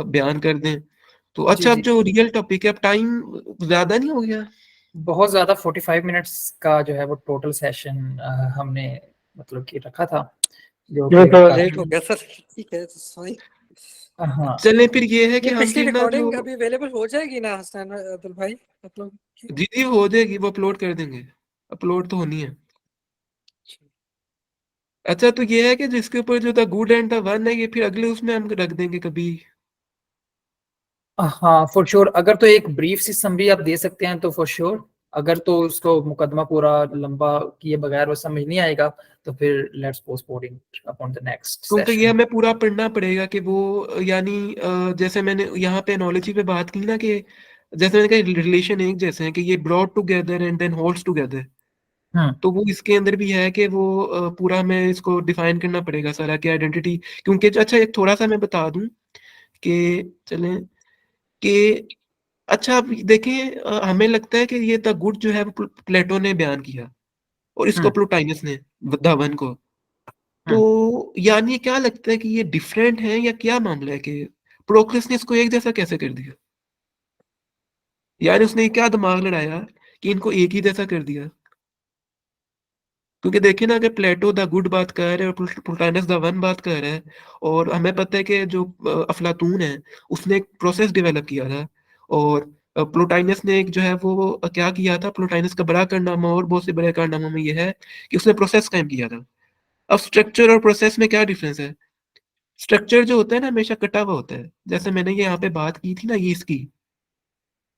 बयान कर दें। तो जी, अच्छा, अब जी। जो रियल टॉपिक है, अब टाइम ज़्यादा नहीं हो गया? बहुत ज़्यादा 45 मिनट्स का जो है वो टोटल सेशन हमने मतलब कि रखा था, जो ये कि थोड़ा लेट हो काफ़ी गया सर, ठीक है, सॉरी। हाँ। चलें, फिर ये है कि ये हम पिछली फिर ना जो रिकॉर्डिंग अभी अवेलेबल हो जाएगी ना हसन अब्दुल भाई, मतलब कि- जी, जी, हो जाएगी, वो अपलोड कर देंगे। अपलोड तो होनी है। अच्छा, तो ये है कि जिसके ऊपर जो the good and the one है, ये फिर अगले उसमें हम रख देंगे कभी। हाँ, फॉर श्योर। अगर तो एक ब्रीफ सी समरी आप दे सकते हैं तो फॉर श्योर। अगर तो उसको मुकदमा पूरा लंबा किए बगैर वो समझ नहीं आएगा तो फिर let's postpone upon the next क्योंकि ये सेशन। हमें पूरा पढ़ना पड़ेगा कि वो यानी जैसे मैंने यहाँ पे एनोलॉजी पे बात की ना, कि जैसे मैंने कहा रिलेशन एक जैसे हैं, कि ये brought together and then holds together. Hmm. तो वो इसके अंदर भी है कि वो पूरा हमें इसको डिफाइन करना पड़ेगा सारा, कि आइडेंटिटी। क्योंकि अच्छा, एक थोड़ा सा मैं बता दूं कि चलें कि अच्छा, अब देखें, हमें लगता है कि ये द गुड जो है वो प्लेटो ने बयान किया, और इसको हम्म। प्लोटाइनस ने, द वन को। हम्म। तो यानी क्या लगता है कि ये डिफरेंट है, या क्या मामला है कि प्रोक्लस ने इसको एक जैसा कैसे कर दिया? यानी उसने क्या दिमाग लड़ाया कि इनको एक ही जैसा कर दिया? क्योंकि देखिए ना, अगर प्लेटो द गुड बात कर रहा है और प्लोटाइनस द वन बात कर रहा है, और हमें पता है कि जो अफलातून है, उसने एक प्रोसेस डेवलप किया था, और प्लोटाइनस ने एक जो है वो क्या किया था, प्लोटाइनस का बड़ा कारनामा और बहुत से बड़े कारनामों में यह है कि उसने प्रोसेस कायम किया था। अब स्ट्रक्चर और प्रोसेस में क्या डिफरेंस है? स्ट्रक्चर जो होता है ना, हमेशा कटा हुआ होता है। जैसे मैंने ये यहाँ पे बात की थी ना, ये इसकी,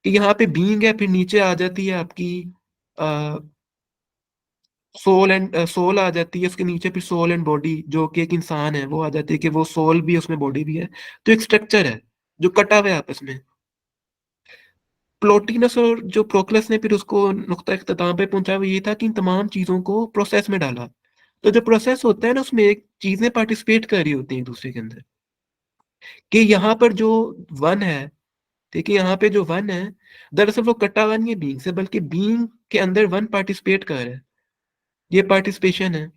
कि यहाँ पे बीइंग है, फिर नीचे आ जाती है आपकी सोल एंड सोल आ जाती है, उसके नीचे फिर सोल एंड बॉडी, जो कि एक इंसान है, वो आ जाती है कि वो सोल भी है, उसमें बॉडी भी है। तो एक स्ट्रक्चर है जो कटा हुआ है आपस में। प्लोटिनस और जो प्रोक्लस ने फिर उसको नुक्ता इख्तिताम पे पहुंचा, वो ये था कि इन तमाम चीजों को प्रोसेस में डाला। तो जो प्रोसेस होता है ना, उसमें एक चीजें पार्टिसिपेट कर रही होती हैं एक दूसरे के अंदर, कि यहाँ पर जो वन है, देखिए यहाँ पे जो वन है, दरअसल वो कटा हुआ नहीं है बीइंग से, बल्कि बीइंग के अंदर वन पार्टिसिपेट कर रहा है। ये पार्टिसिपेशन है,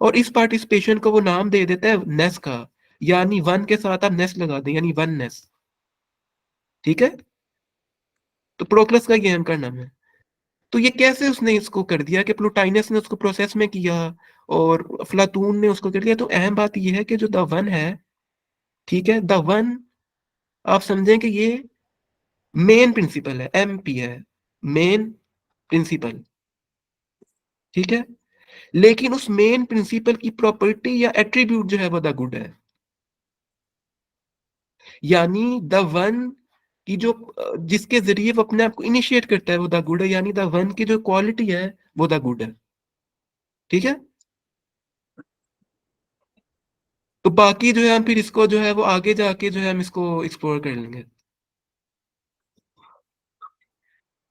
और इस पार्टिसिपेशन को वो नाम दे देता है नेस का। यानी वन के साथ आप नेस लगा दें, यानी वन नेस। ठीक है? तो प्रोक्लस का ये एंकर नाम है। तो ये कैसे उसने इसको कर दिया कि प्लूटाइनस ने उसको प्रोसेस में किया और अफलातून ने उसको कर लिया? तो अहम बात ये है कि जो द वन है, ठीक है, द वन, आप समझें कि ये मेन प्रिंसिपल है, एमपी है, मेन प्रिंसिपल। ठीक है? लेकिन उस मेन प्रिंसिपल की प्रॉपर्टी या एट्रीब्यूट जो है वो द गुड है। यानी द वन की जो जिसके जरिए वो अपने आप को इनिशिएट करता है वो द गुड है, यानी द वन की जो क्वालिटी है वो द गुड है। ठीक है? तो बाकी जो है हम फिर इसको जो है वो आगे जाके जो है हम इसको एक्सप्लोर कर लेंगे।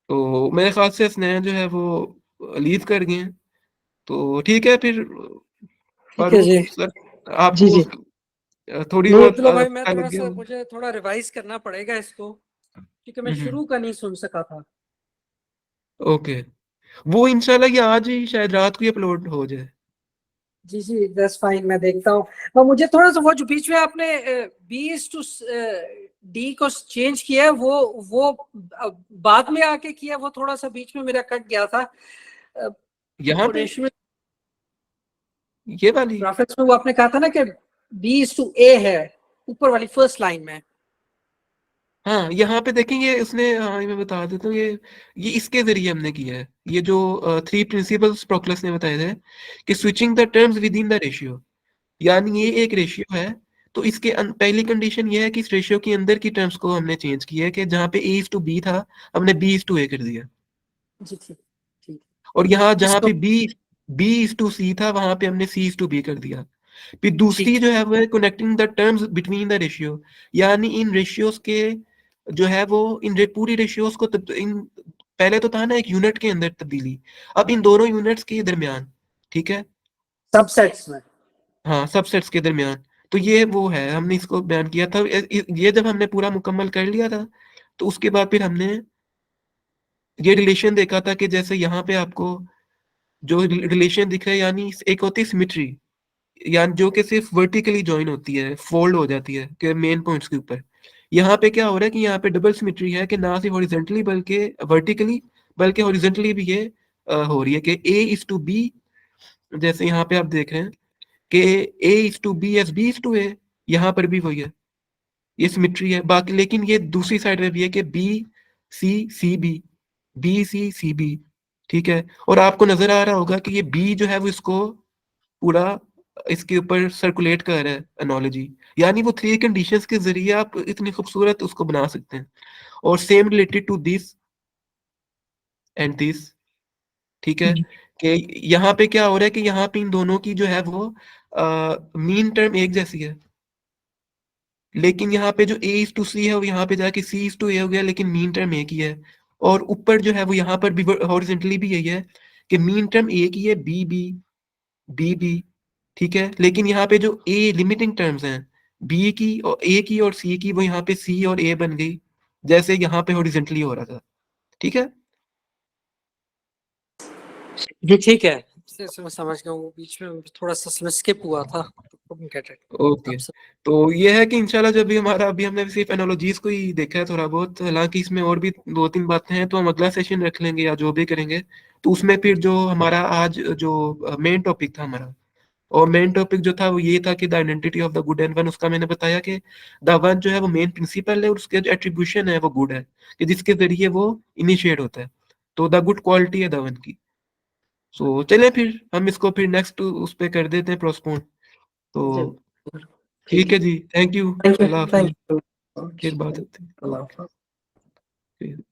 तो मेरे ख्याल से स्नेहा जो है वो लीव कर गए हैं। तो ठीक है फिर, ठीक है जी। फारूक सर, जी आपको जी। थोड़ी नहीं बहुत अब्दुल्ला भाई, मैं पता थोड़ा लग गया सा, होगा। मुझे थोड़ा रिवाइज करना पड़ेगा इसको, क्योंकि मैं हम्म। शुरू का नहीं सुन सका था। ओके, वो इंशाल्लाह ये आज ही शायद रात को ही अपलोड हो जाए। जी जी, दैट्स फाइन, मैं देखता हूँ। और मुझे थोड़ा सा वो जो बीच में आपने बी टू डी को चेंज किया है, वो बाद में आके किया, वो थोड़ा सा बीच में मेरा कट गया था। यहाँ पे रेशियो ये वाली, ग्राफिक्स में वो आपने कहा था ना कि बी टू ए है ऊपर वाली फर्स्ट लाइन में। हाँ यहाँ पे देखेंगे उसने, हाँ ये मैं बता देता हूँ, ये इसके जरिए हमने किया है। ये जो थ्री प्रिंसिपल्स प्रोक्लस ने बताए थे, कि switching the terms with in the ratio, यानी ये एक रेशियो है। तो इसके पहली कंडीशन ये है कि इस रेशियो के अंदर की टर्म्स को हमने चेंज किया है, कि जहाँ पे ए इज टू बी था, हमने बी इज टू ए कर दिया। जी ठीक ठीक। और यहाँ जहाँ इसको पे बी बी इज टू सी था, वहां पे हमने सी इज टू बी कर दिया। फिर ठीक दूसरी जो है वो है connecting the terms between the ratio, यानी इन रेशियोज के जो है वो पूरी रेशियोज को इन पहले तो था ना एक यूनिट के अंदर तब्दीली, अब इन दोनों यूनिट्स के दरमियान। ठीक है? सबसेट्स में। हाँ, सबसेट्स के दरमियान। तो ये वो है, हमने इसको बयान किया था। ये जब हमने पूरा मुकम्मल कर लिया था, तो उसके बाद फिर हमने ये रिलेशन देखा था कि जैसे यहाँ पे आपको जो रिलेशन दिख रहा है, यानी एक होती है सिमेट्री, यानी जो कि सिर्फ वर्टिकली ज्वाइन होती है, फोल्ड हो जाती है कि मेन पॉइंट्स के ऊपर। यहाँ पे क्या हो रहा है कि यहाँ पे डबल सिमेट्री है कि ना सिर्फ हॉरिजेंटली बल्कि वर्टिकली, बल्कि हॉरिजेंटली भी ये हो रही है कि A इज टू B, जैसे यहाँ पे आप देख रहे हैं कि A is to B as B is to A, यहाँ पर भी वही है, ये सिमेट्री है। बाकी लेकिन ये दूसरी साइड में भी है कि B C C B, B C C B, ठीक है। और आपको नजर आ रहा होगा कि ये B जो है वो इसको पूरा इसके ऊपर सर्कुलेट कर रहा है एनोलॉजी, यानी वो थ्री कंडीशंस के जरिए आप इतनी खूबसूरत उसको बना सकते हैं। और same related to this and this, ठीक है, कि यहाँ पे क्या हो रहा है कि यहाँ पे इन दोनों की जो है वो मीन टर्म एक जैसी है, लेकिन यहाँ पे जो A इज टू C है वो यहाँ पे जाके C इज टू A हो गया, लेकिन मीन टर्म एक ही है। और ऊपर जो है वो यहाँ पर भी हॉरिजॉन्टली भी यही है कि मीन टर्म एक ही है, B B B B, ठीक है। लेकिन यहाँ पे जो A लिमिटिंग टर्म्स हैं, B की और A की और C की, वो यहाँ पे C और A बन गई, जैसे यहाँ पे हॉरिजॉन्टली हो रहा था, ठीक है। जी ठीक है, मैं समझ गया हूँ, बीच में थोड़ा सा स्किप हुआ था। Get it. ओके, तो ये है कि इंशाल्लाह जब भी हमारा, अभी हमने सिर्फ एनालॉजीज को ही देखा है थोड़ा बहुत, हालांकि इसमें और भी 2-3 बातें हैं, तो हम अगला सेशन रख लेंगे या जो भी करेंगे, तो उसमें फिर जो हमारा आज जो मेन टॉपिक था हमारा, और मेन टॉपिक जो था वो ये था कि the identity of the good and one, उसका मैंने बताया कि द वन जो है वो मेन प्रिंसिपल है और उसके जो एट्रीब्यूशन है वो गुड है, कि जिसके जरिए वो इनिशिएट होता है, तो द गुड क्वालिटी है द वन की। सो चले फिर हम इसको फिर नेक्स्ट उस पे कर देते हैं प्रोस्पोन। तो ठीक है जी, थैंक यू, अल्लाह हाफिज, फिर बात होती है। अल्लाह हाफ़िज़। ठीक।